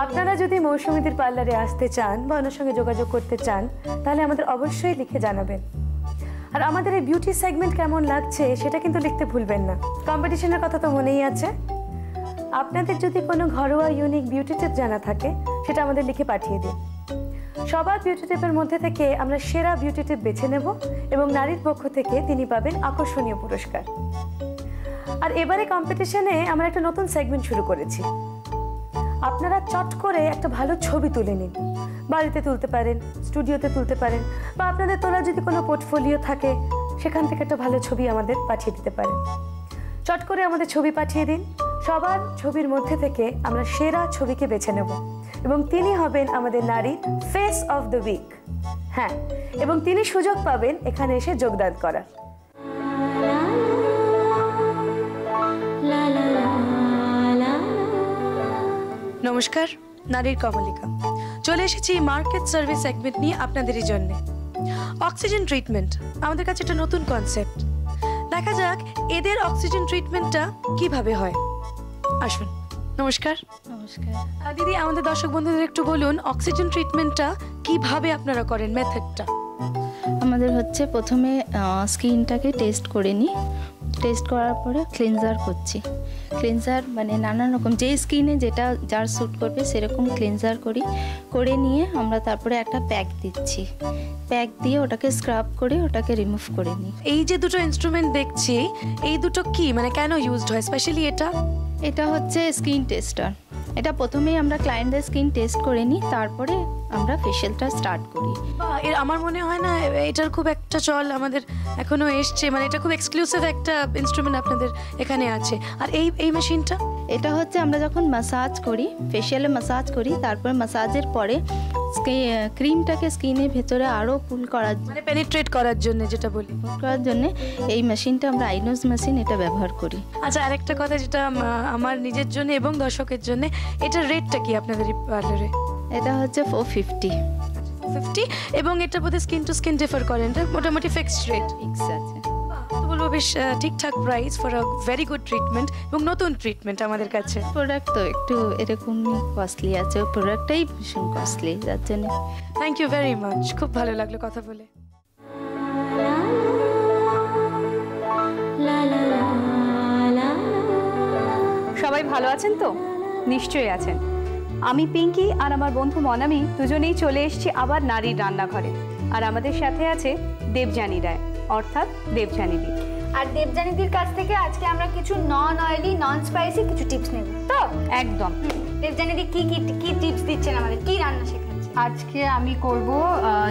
আপনারা যদি মৌসুমীদের পার্লারে আসতে চান বা ওনার সঙ্গে যোগাযোগ করতে চান, তাহলে আমাদের অবশ্যই লিখে জানাবেন। আর আমাদের এই বিউটি সেগমেন্ট কেমন লাগছে সেটা কিন্তু লিখতে ভুলবেন না। কম্পিটিশনের কথা তো মনেই আছে। আপনাদের যদি কোনো ঘরোয়া ইউনিক বিউটি টিপ জানা থাকে সেটা আমাদের লিখে পাঠিয়ে দিন। সবার বিউটি টিপের মধ্যে থেকে আমরা সেরা বিউটি টিপ বেছে নেব এবং নারীর পক্ষ থেকে তিনি পাবেন আকর্ষণীয় পুরস্কার। আর এবারে কম্পিটিশনে আমরা একটা নতুন সেগমেন্ট শুরু করেছি। আপনারা চট করে একটা ভালো ছবি তুলে নিন। বাড়িতে তুলতে পারেন, স্টুডিওতে তুলতে পারেন, বা আপনাদের তোলা যদি কোনো পোর্টফোলিও থাকে সেখান থেকে একটা ভালো ছবি আমাদের পাঠিয়ে দিতে পারেন। চট করে আমাদের ছবি পাঠিয়ে দিন। সবার ছবির মধ্যে থেকে আমরা সেরা ছবিকে বেছে নেব এবং তিনি হবেন আমাদের নারী ফেস অফ দ্য উইক। হ্যাঁ, এবং তিনি সুযোগ পাবেন এখানে এসে যোগদান করার। নমস্কার, নারীর কমলিকা। চলে এসেছি মার্কেট সার্ভিস সেগমেন্ট নিয়ে আপনাদেরই জন্য। অক্সিজেন ট্রিটমেন্ট আমাদের কাছে একটা নতুন কনসেপ্ট। দেখা যাক এদের অক্সিজেন ট্রিটমেন্টটা কিভাবে হয়। আসুন। নমস্কার। নমস্কার দিদি, আমাদের দর্শক বন্ধুদের একটু বলুন অক্সিজেন ট্রিটমেন্টটা কিভাবে আপনারা করেন, মেথডটা। আমাদের হচ্ছে প্রথমে স্কিনটাকে টেস্ট করে নিই, টেস্ট করার পরে ক্লিনজার করছি। ক্লিনজার মানে নানান রকম যে স্কিনে যেটা যার স্যুট করবে সেরকম ক্লিনজার করে নিয়ে আমরা তারপরে একটা প্যাক দিচ্ছি। প্যাক দিয়ে ওটাকে স্ক্রাব করে ওটাকে রিমুভ করে নিই। এই যে দুটো ইনস্ট্রুমেন্ট দেখছি, এই দুটো কি মানে কেন ইউজড হয় স্পেশালি? এটা হচ্ছে স্কিন টেস্টার। এটা প্রথমেই আমরা ক্লায়েন্টদের স্কিন টেস্ট করে নিই, তারপরে আমরা ফেশিয়ালটা স্টার্ট করি। আমার মনে হয় না এটার খুব একটা চল আমাদের এখনো এসছে, মানে এটা খুব এক্সক্লুসিভ একটা ইনস্ট্রুমেন্ট আপনাদের এখানে আছে। আর এই মেশিনটা, এটা হচ্ছে আমরা যখন মাসাজ করি, ফেশিয়ালে মাসাজ করি, তারপরে মাসাজের পরে ক্রিমটাকে স্কিনের ভেতরে আরও পুল করার মানে পেনিট্রেট করার জন্য, যেটা বলি করার জন্য এই মেশিনটা আমরা আইনোজ মেশিন এটা ব্যবহার করি। আচ্ছা, আরেকটা কথা যেটা আমার নিজের জন্য এবং দর্শকের জন্য, এটার রেটটা কি আপনাদের এই পার্লারে? এটা হচ্ছে 450 এবং এটা বোধহয় স্কিন টু স্কিন ডিফার করেন, মোটামুটি ফিক্সড রেট। ফিক্স আছে, তো বলবো বেশ ঠিকঠাক price for a very good treatment এবং নতুন ট্রিটমেন্ট আমাদের কাছে। প্রোডাক্ট তো একটু এরকমই কস্টলি আছে, প্রোডাক্টটাই ভীষণ কস্টলি, যার জন্য। থ্যাংক ইউ ভেরি মাচ, খুব ভালো লাগলো কথা বলে। সবাই ভালো আছেন তো? নিশ্চয়ই আছেন। আমি পিঙ্কি আর আমার বন্ধু মনামি দুজনেই চলে এসেছি আবার নারীর রান্নাঘরে। আর আমাদের সাথে আছে দেবযানী রায়, অর্থাৎ দেবযানীদি। আর দেবযানীদির কাছ থেকে আজকে আমরা কিছু নন অয়েলি নন স্পাইসি কিছু টিপস নেব তো। একদম। দেবযানীদি কি টিপস দিচ্ছেন আমাদের, কি রান্না শেখাচ্ছেন? আজকে আমি করব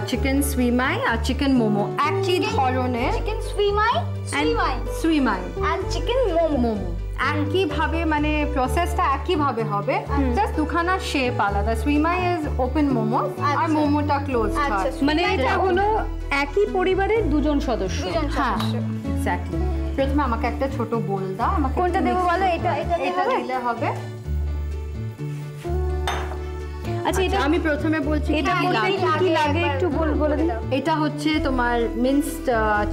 চিকেন সুইমাই আর চিকেন মোমো একই ধরনের। চিকেন সুইমাই সুইমাই এন্ড চিকেন মোমো একইভাবে, মানে প্রসেসটা একইভাবে হবে, জাস্ট দুখানা শেপ আলাদা। সুইমাই ইজ ওপেন মোমো আর মোমোটা ক্লোজ। মানে এটা হলো একই পরিবারের দুজন সদস্য। হ্যাঁ এক্স্যাক্টলি। প্রথমে আমাকে একটা ছোট বোল দাও। আমাকে কোনটা দেবো বলো? এটা দিলে হবে। আচ্ছা, এটা আমি প্রথমে বলছি এটা কি লাগে একটু বলে দিন। এটা হচ্ছে তোমার মিন্সড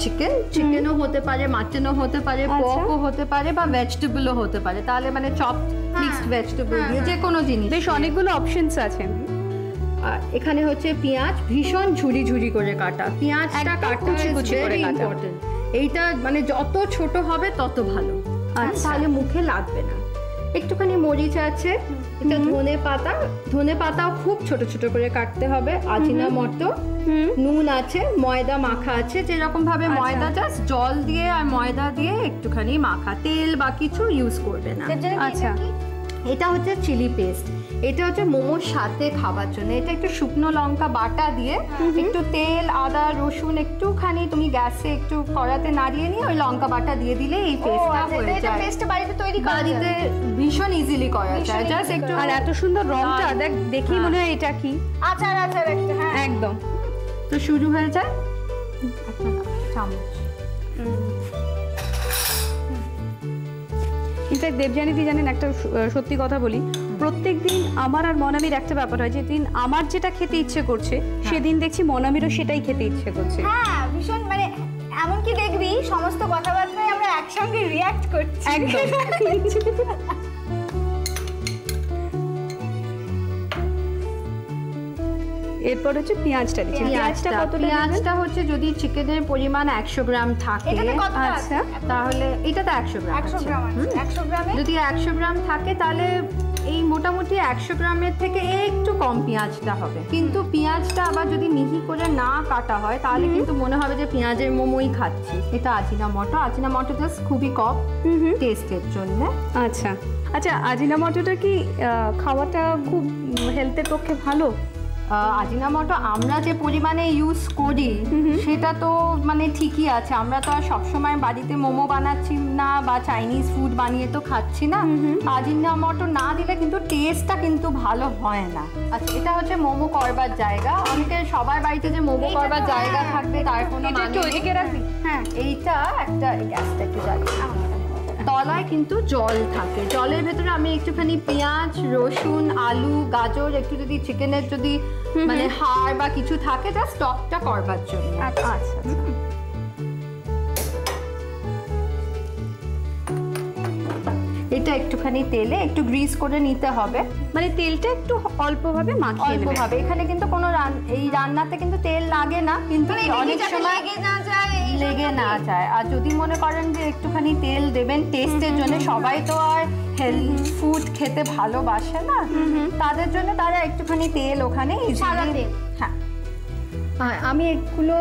চিকেন। চিকেনও হতে পারে, মাটনও হতে পারে, পর্কও হতে পারে, বা ভেজিটেবলও হতে পারে। তাহলে মানে চপড মিক্সড ভেজিটেবল দিয়ে যে কোনো জিনিস। বেশ অনেকগুলো অপশনস আছে। এখানে হচ্ছে পেঁয়াজ ভীষণ ঝুরি ঝুরি করে কাটা। পেঁয়াজটা কাটা কুচি করে কাটা। এইটা মানে যত ছোট হবে তত ভালো, তাহলে মুখে লাগবে না। একটুখানি মরিচ আছে, এটা ধনে পাতাও খুব ছোট ছোট করে কাটতে হবে। আজিনামোটো, নুন আছে, ময়দা মাখা আছে। যেরকম ভাবে ময়দা জাস্ট জল দিয়ে আর ময়দা দিয়ে একটুখানি মাখা, তেল বা কিছু ইউজ করবে না। আচ্ছা, এটা হচ্ছে চিলি পেস্ট। এটা হচ্ছে মোমোর সাথে খাবার জন্য। এটা একটু শুকনো লঙ্কা বাটা দিয়ে একটু তেল, আদা, রসুন একটুখানি তুমি গ্যাসে একটু কড়াতে নাড়িয়ে নিয়ে ওই লঙ্কা বাটা দিয়ে দিলে এই পেস্টটা হয়ে যায়। এটা পেস্ট বাড়িতে তৈরি করা যায়, বাড়িতে ভীষণ ইজিলি করা যায়। জাস্ট একটু, আর এত সুন্দর রংটা দেখি মনে হয় এটা কি আচার একটা। হ্যাঁ একদম। তো শুরু হয়ে যায়। একটা চামচ। ইনফ্যাক্ট দেবযানীদি জানেন, একটা সত্যি কথা বলি, প্রত্যেকদিন আমার আর মনামির একটা ব্যাপার হয়, যেদিন আমার যেটা খেতে ইচ্ছে করছে সেদিন দেখছি মনামিরও সেটাই খেতে ইচ্ছে করছে। হ্যাঁ ভীষণ, মানে এমনকি দেখবি সমস্ত কথাবার্তায় আমরা একসঙ্গে রিঅ্যাক্ট করছি। একদম। এরপর হচ্ছে পেঁয়াজটা দিচ্ছি। পেঁয়াজটা হচ্ছে যদি চিকেনের পরিমাণ 100 গ্রাম থাকে, আচ্ছা, তাহলে এটাতে 100 গ্রাম। 100 গ্রামে যদি 100 গ্রাম থাকে তাহলে এই মোটামুটি 100 গ্রামের থেকে একটু কম পেঁয়াজটা হবে। কিন্তু পেঁয়াজটা আবার যদি মিহি করে না কাটা হয় তাহলে কিন্তু মনে হবে যে পেঁয়াজের মোমোই খাচ্ছি। এটা আজিনামোটো জাস্ট খুবই কম টেস্টের জন্য। আচ্ছা আচ্ছা, আজিনামোটোটা কি খাওয়াটা খুব হেলথের পক্ষে ভালো? আজিনামোটো আমরা যে পরিমাণে ইউজ করি সেটা তো মানে ঠিকই আছে। আমরা তো আর সবসময় বাড়িতে মোমো বানাচ্ছি না বা চাইনিজ ফুড বানিয়ে তো খাচ্ছি না। আজিনামোটো না দিলে কিন্তু টেস্টটা কিন্তু ভালো হয় না। আচ্ছা, এটা হচ্ছে মোমো করবার জায়গা। অনেকে সবার বাড়িতে যে মোমো করবার জায়গা থাকবে তার কোনো মানে নেই। হ্যাঁ, এইটা একটা গ্যাসটা একটু জ্বালিয়ে, তলায় কিন্তু জল থাকে। জলের ভেতরে আমি একটুখানি পেঁয়াজ, রসুন, আলু, গাজর, একটু যদি চিকেনের যদি মানে হাড় বা কিছু থাকে যা স্টকটা করবার জন্য। আচ্ছা, এটা একটুখানি তেলে একটু গ্রিস করে নিতে হবে। মানে তেলটা একটু অল্পভাবে মাখিয়ে নেবে। অল্পভাবে। এখানে কিন্তু কোনো এই রান্নাতে কিন্তু তেল লাগে না, কিন্তু অনেক সময় লেগে না যায়। আর যদি মনে করেন যে একটুখানি তেল দেবেন টেস্টের জন্য, সবাই তো আর হেলথি ফুড খেতে ভালোবাসে না, তাদের জন্য তারা একটুখানি তেল ওখানে হ্যাঁ, আমি এগুলো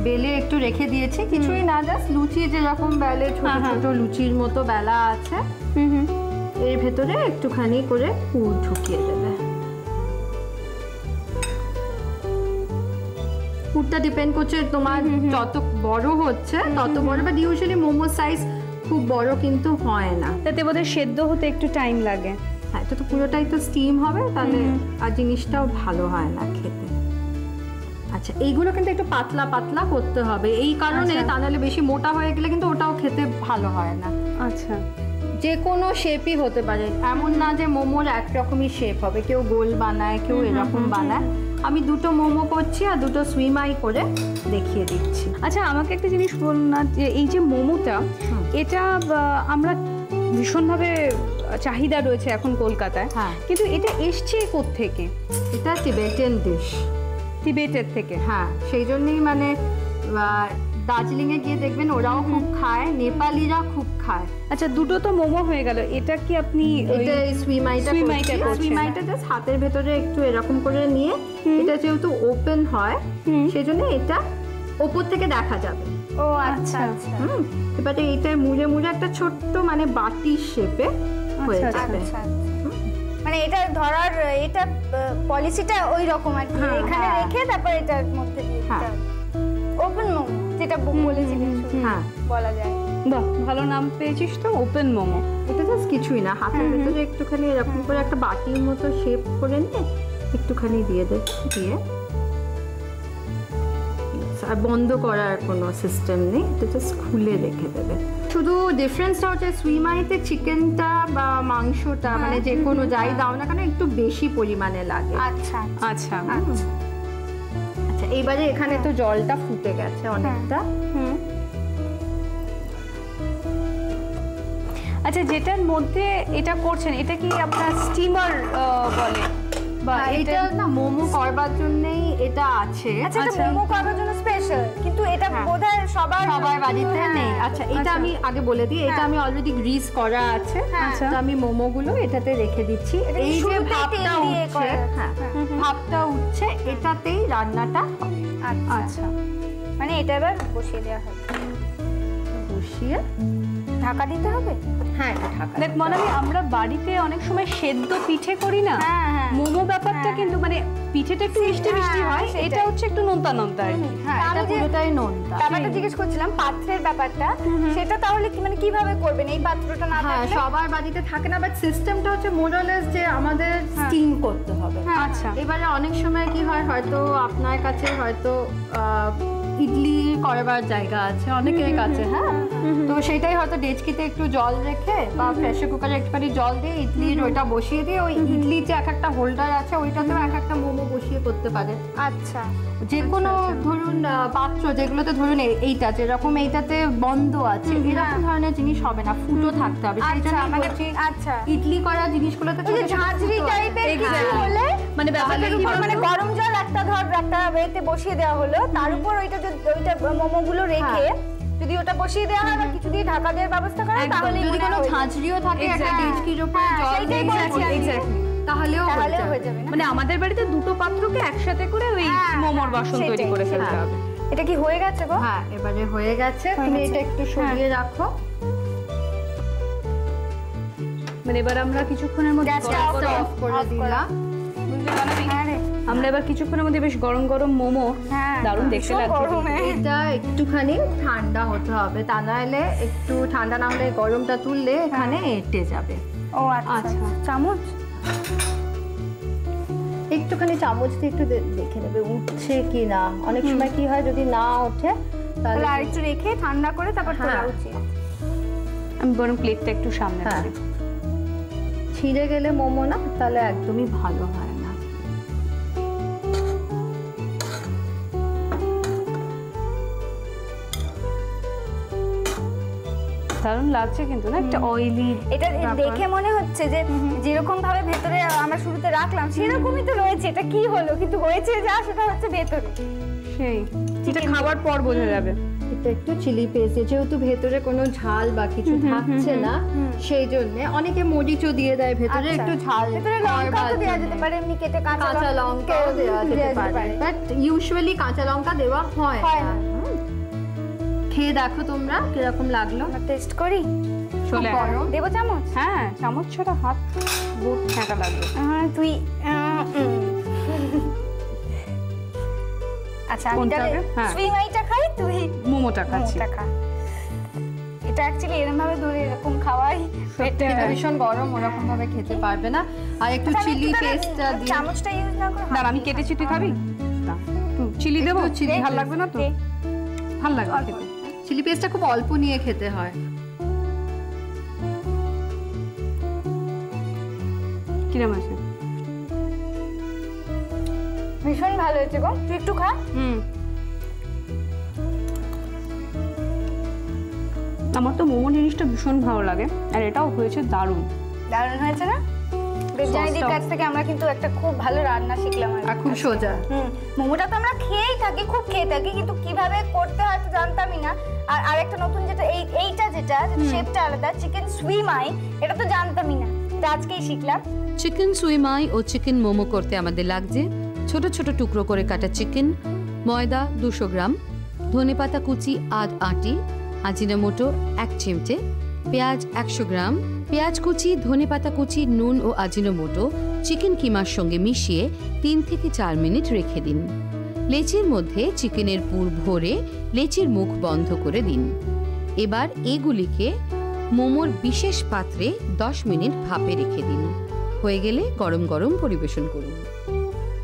বেলে একটু রেখে দিয়েছি। কিছুই না, জাস্ট লুচি যেরকম বেলে ছোট ছোট লুচির মতো বেলা আছে, এর ভেতরে একটুখানি করে পুর ঢুকিয়ে দেবে। পুরটা ডিপেন্ড করছে তোমার যত বড় হচ্ছে তত বড়, বাট ইউজুয়ালি মোমো সাইজ খুব বড় কিন্তু হয় না। তাতে বোধহয় সেদ্ধ হতে একটু টাইম লাগে। হ্যাঁ, এটা তো পুরোটাই তো স্টিম হবে, তাহলে আর জিনিসটাও ভালো হয় না খেতে। আচ্ছা, এইগুলো কিন্তু একটু পাতলা পাতলা করতে হবে এই কারণে, তা নাহলে বেশি মোটা হয়ে গেলে কিন্তু ওটাও খেতে ভালো হয় না। আচ্ছা, যে কোনো শেপই হতে পারে, এমন না যে মোমোর একরকমই শেপ হবে। কেউ গোল বানায়, কেউ এরকম বানায়। আমি দুটো মোমো করছি আর দুটো সুইমাই করে দেখিয়ে দিচ্ছি। আচ্ছা, আমাকে একটা জিনিস বলুন না, যে এই যে মোমোটা, এটা আমরা ভীষণভাবে চাহিদা রয়েছে এখন কলকাতায়, কিন্তু এটা এসছে কোত্থেকে? এটা টিবেটান ডিশ, তিবেতের থেকে। হ্যাঁ, সেই জন্যই মানে দার্জিলিংয়ে গিয়ে দেখবেন ওরাও খুব খায়, নেপালিরা খুব খায়। আচ্ছা, দুটো তো মোমো হয়ে গেল, এটা কি আপনি এটা সুইমাইটা জাস্ট হাতের ভেতরে একটু এরকম করে নিয়ে, এটা যেহেতু ওপেন হয় সেজন্য এটা ওপর থেকে দেখা যাবে। ও আচ্ছা আচ্ছা। এবারে এইটা মুড়ে মুড়ে একটা ছোট্ট মানে বাটির শেপে হয়ে যাবে। মানে এটা ধরার এটা পলিসিটা ওই রকম আর কি, এখানে রেখে তারপর এটার মধ্যে দিয়ে দিতে হবে। ওপেন মোমো যেটা বলেছিলেন বলা যায়। বাহ, ভালো নাম পেয়েছিস তো, ওপেন মোমো। এটা জাস্ট কিছুই না, হাতের ভেতরে একটুখানি এরকম করে একটা বাটির মতো শেপ করে নিয়ে একটুখানি দিয়ে দে, দিয়ে আর বন্ধ করার কোনো সিস্টেম নেই, এটা জাস্ট খুলে রেখে দেবে। শুধু ডিফারেন্সটা হচ্ছে সুইমাইতে চিকেনটা বা মাংসটা মানে যে কোনো যাই দাও না কেন একটু বেশি পরিমাণে লাগে। আচ্ছা আচ্ছা আচ্ছা, এইবারে এখানে তো জলটা ফুটে গেছে অনেকটা। আচ্ছা, যেটার মধ্যে এটা করছেন এটা কি আপনার স্টিমার বলে বা এটা না মোমো করবার জন্যই এটা আছে। আচ্ছা, এটা মোমো করার জন্য স্পেশাল, কিন্তু এটা বোধহয় সবার বাড়িতে নেই। আচ্ছা, এটা আমি আগে বলে দিই, এটা আমি অলরেডি গ্রিস করা আছে। তো আমি মোমোগুলো এটাতে রেখে দিচ্ছি। এই যে ভাপটা উঠছে, ভাপটা উঠছে, এটাতেই রান্নাটা হবে। আচ্ছা, মানে এটা এবার বসিয়ে দেওয়া হবে। বসিয়ে ঢাকা দিতে হবে। হ্যাঁ, এটা ঢাকা। দেখ মনালি, আমরা বাড়িতে অনেক সময় সেদ্ধ পিঠে করি না, মোমো ব্যাপারটা কিন্তু মানে পিঠেটা একটু মিষ্টি মিষ্টি হয়, এটা হচ্ছে একটু নোনতা নোনতা আর কি। হ্যাঁ, এটা পুরোটাই নোনতা। ব্যাপারটা জিজ্ঞেস করছিলাম পাত্রের ব্যাপারটা, সেটা তাহলে কি মানে কিভাবে করবেন এই পাত্রটা না হ্যাঁ, থাকলে? সবার বাড়িতে থাকে না, বাট সিস্টেমটা হচ্ছে মোরালেস যে আমাদের স্টিম করতে হবে। আচ্ছা, এবারে অনেক সময় কি হয়, হয়তো আপনার কাছে হয়তো ইডলি করবার জায়গা আছে অনেকের কাছে, হ্যাঁ, তো সেটাই হয়তো ডেচকিতে একটু জল রেখে বা প্রেসার কুকারে একটুখানি জল দিয়ে ইডলির ওইটা বসিয়ে দিয়ে ওই ইডলির যে এক একটা হোল্ডার আছে ওইটাতেও এক একটা মোমো বসিয়ে করতে পারে। আচ্ছা, যে কোনো ধরুন পাত্র যেগুলোতে ধরুন এইটা যেরকম এইটাতে বন্ধ আছে এরকম ধরনের জিনিস হবে না, ফুটো থাকতে হবে। সেই জন্য মানে বলছি আচ্ছা ইডলি করা জিনিসগুলোতে ছোট ছোট ঝাঁঝরি টাইপের কিছু হলে মানে ব্যাপারটা কি মানে গরম জল একটা একটা ওয়েতে বসিয়ে দেওয়া হলো, তার উপর ওইটা মোমোগুলো রেখে যদি ওটা বসিয়ে দেওয়া হয় বা কিছু দিয়ে ঢাকা দেওয়ার ব্যবস্থা করা হয়, তাহলে যদি কোনো ঝাঁঝরিও থাকে একটা ডেচকির উপর জল দিয়ে তাহলেও হয়ে যাবে। মানে আমাদের বাড়িতে দুটো পাত্রকে একসাথে করে ওই মোমোর বাসন তৈরি করে ফেলতে হবে। এটা কি হয়ে গেছে গো? হ্যাঁ, এবারে হয়ে গেছে। তুমি এটা একটু সরিয়ে রাখো। মানে এবার আমরা কিছুক্ষণের মধ্যে অফ করে দিলাম। আমরা এবার কিছুক্ষণের মধ্যে বেশ গরম গরম মোমো, দারুণ দেখতে লাগবে। এটা একটুখানি ঠান্ডা হতে হবে, তা নাহলে একটু ঠান্ডা না হলে গরমটা তুললে এখানে এঁটে যাবে। ও আচ্ছা, চামচ একটুখানি চামচ দিয়ে একটু দেখে নেবে উঠছে কি না। অনেক সময় কি হয় যদি না ওঠে তাহলে আরেকটু রেখে ঠান্ডা করে তারপর তোলা উচিত। আমি বরং প্লেটটা একটু সামনে রাখি। ছিঁড়ে গেলে মোমো না তাহলে একদমই ভালো হয় না। দারুণ লাগছে কিন্তু না, একটা অয়েলি। এটা দেখে মনে হচ্ছে যে যেরকম ভাবে ভেতরে আমরা শুরুতে রাখলাম সেরকমই তো রয়েছে। এটা কি হলো, কিন্তু হয়েছে যা সেটা হচ্ছে ভেতরে সেই, যেটা খাবার পর বোঝা যাবে। এটা একটু চিলি পেস্ট, যেহেতু ভেতরে কোনো ঝাল বা কিছু থাকছে না সেই জন্য অনেকে মরিচও দিয়ে দেয় ভেতরে, একটু ঝাল ভেতরে লঙ্কা তো দেওয়া যেতে পারে, এমনি কেটে কাঁচা লঙ্কাও দেওয়া যেতে পারে, বাট ইউজুয়ালি কাঁচা লঙ্কা দেওয়া হয় না। খেয়ে দেখো তোমরা কিরকম লাগলো, টেস্ট করি। দেবো চামচ? হ্যাঁ, চামচ ছাড়া হাত বহুত ঠেকা লাগবে। তুই আচ্ছা, আমি তাহলে সুইমাইটা খাই, তুই মোমোটা খাচ্ছি। এটা অ্যাকচুয়ালি এরকম ভাবে ধরে এরকম খাওয়াই পেটে ভীষণ গরম, ওরকম ভাবে খেতে পারবে না। আর একটু চিলি পেস্টটা দিয়ে চামচটা ইউজ না করে দাঁড়া, আমি কেটেছি, তুই খাবি? একটু চিলি দেবো, চিলি ভালো লাগবে না তো? ভালো লাগবে খেতে। চিলি পেস্টটা খুব অল্প নিয়ে খেতে হয়। কিরম আছে? ভীষণ ভালো হয়েছে গো, তুই একটু খা। আমার তো মোমো জিনিসটা ভীষণ ভালো লাগে, আর এটাও হয়েছে দারুণ। দারুণ হয়েছে না? দেবযানীদির কাছ থেকে আমরা কিন্তু একটা খুব ভালো রান্না শিখলাম আর খুব সোজা। মোমোটা তো আমরা খেয়েই থাকি, খুব খেয়ে থাকি, কিন্তু কিভাবে করতে হয় তো জানতামই না। আর আরেকটা নতুন যেটা এইটা যেটা শেপটা আলাদা, চিকেন সুইমাই, এটা তো জানতামই না, এটা আজকেই শিখলাম। চিকেন সুইমাই ও চিকেন মোমো করতে আমাদের লাগছে ছোট ছোট টুকরো করে কাটা চিকেন, ময়দা 200 গ্রাম, ধনেপাতা কুচি আধ আঁটি, আজিনোমোটো 1 চিমটে, পেঁয়াজ 100 গ্রাম, পেঁয়াজ কুচি, ধনেপাতা কুচি, নুন ও আজিনোমোটো চিকেন কিমার সঙ্গে মিশিয়ে 3 থেকে 4 মিনিট রেখে দিন। লেচির মধ্যে চিকেনের পুর ভরে লেচির মুখ বন্ধ করে দিন। এবার এগুলিকে মোমোর বিশেষ পাত্রে 10 মিনিট ভাপে রেখে দিন। হয়ে গেলে গরম গরম পরিবেশন করুন।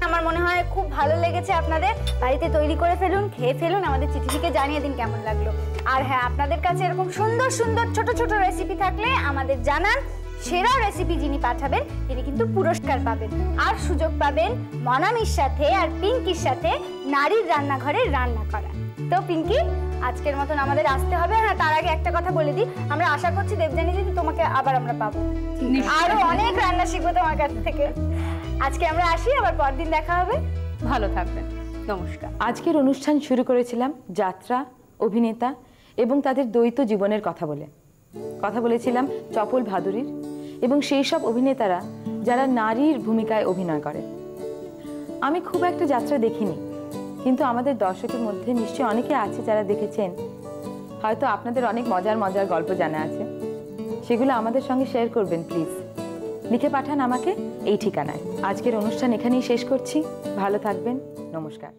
আমার মনে হয় খুব ভালো লেগেছে আপনাদের। বাড়িতে তৈরি করে ফেলুন, খেয়ে ফেলুন, আমাদের চিঠি লিখে জানিয়ে দিন কেমন লাগলো। আর হ্যাঁ, আপনাদের কাছে এরকম সুন্দর সুন্দর ছোট ছোট রেসিপি থাকলে আমাদের জানান। সেরা রেসিপি যিনি পাঠাবেন তিনি কিন্তু পুরস্কার পাবেন, আর সুযোগ পাবেন মনামির সাথে আর পিঙ্কির সাথে নারীর রান্নাঘরে রান্না করা। তো পিঙ্কি, আজকের মতন আমাদের আসতে হবে। হ্যাঁ, তার আগে একটা কথা বলে দিই, আমরা আশা করছি দেবযানী দিদি তোমাকে আবার আমরা পাবো, আরো অনেক রান্না শিখবো তোমার কাছ থেকে। আজকে আমরা আসি, আবার পরদিন দেখা হবে। ভালো থাকবেন, নমস্কার। আজকের অনুষ্ঠান শুরু করেছিলাম যাত্রা, অভিনেতা এবং তাদের দ্বৈত জীবনের কথা বলেছিলাম চপল ভাদুরীর এবং সেই সব অভিনেতারা যারা নারীর ভূমিকায় অভিনয় করে। আমি খুব একটা যাত্রা দেখিনি, কিন্তু আমাদের দর্শকের মধ্যে নিশ্চয়ই অনেকে আছে যারা দেখেছেন। হয়তো আপনাদের অনেক মজার মজার গল্প জানা আছে, সেগুলো আমাদের সঙ্গে শেয়ার করবেন প্লিজ। লিখে পাঠান আমাকে এই ঠিকানায়। আজকের অনুষ্ঠান এখানেই শেষ করছি। ভালো থাকবেন, নমস্কার।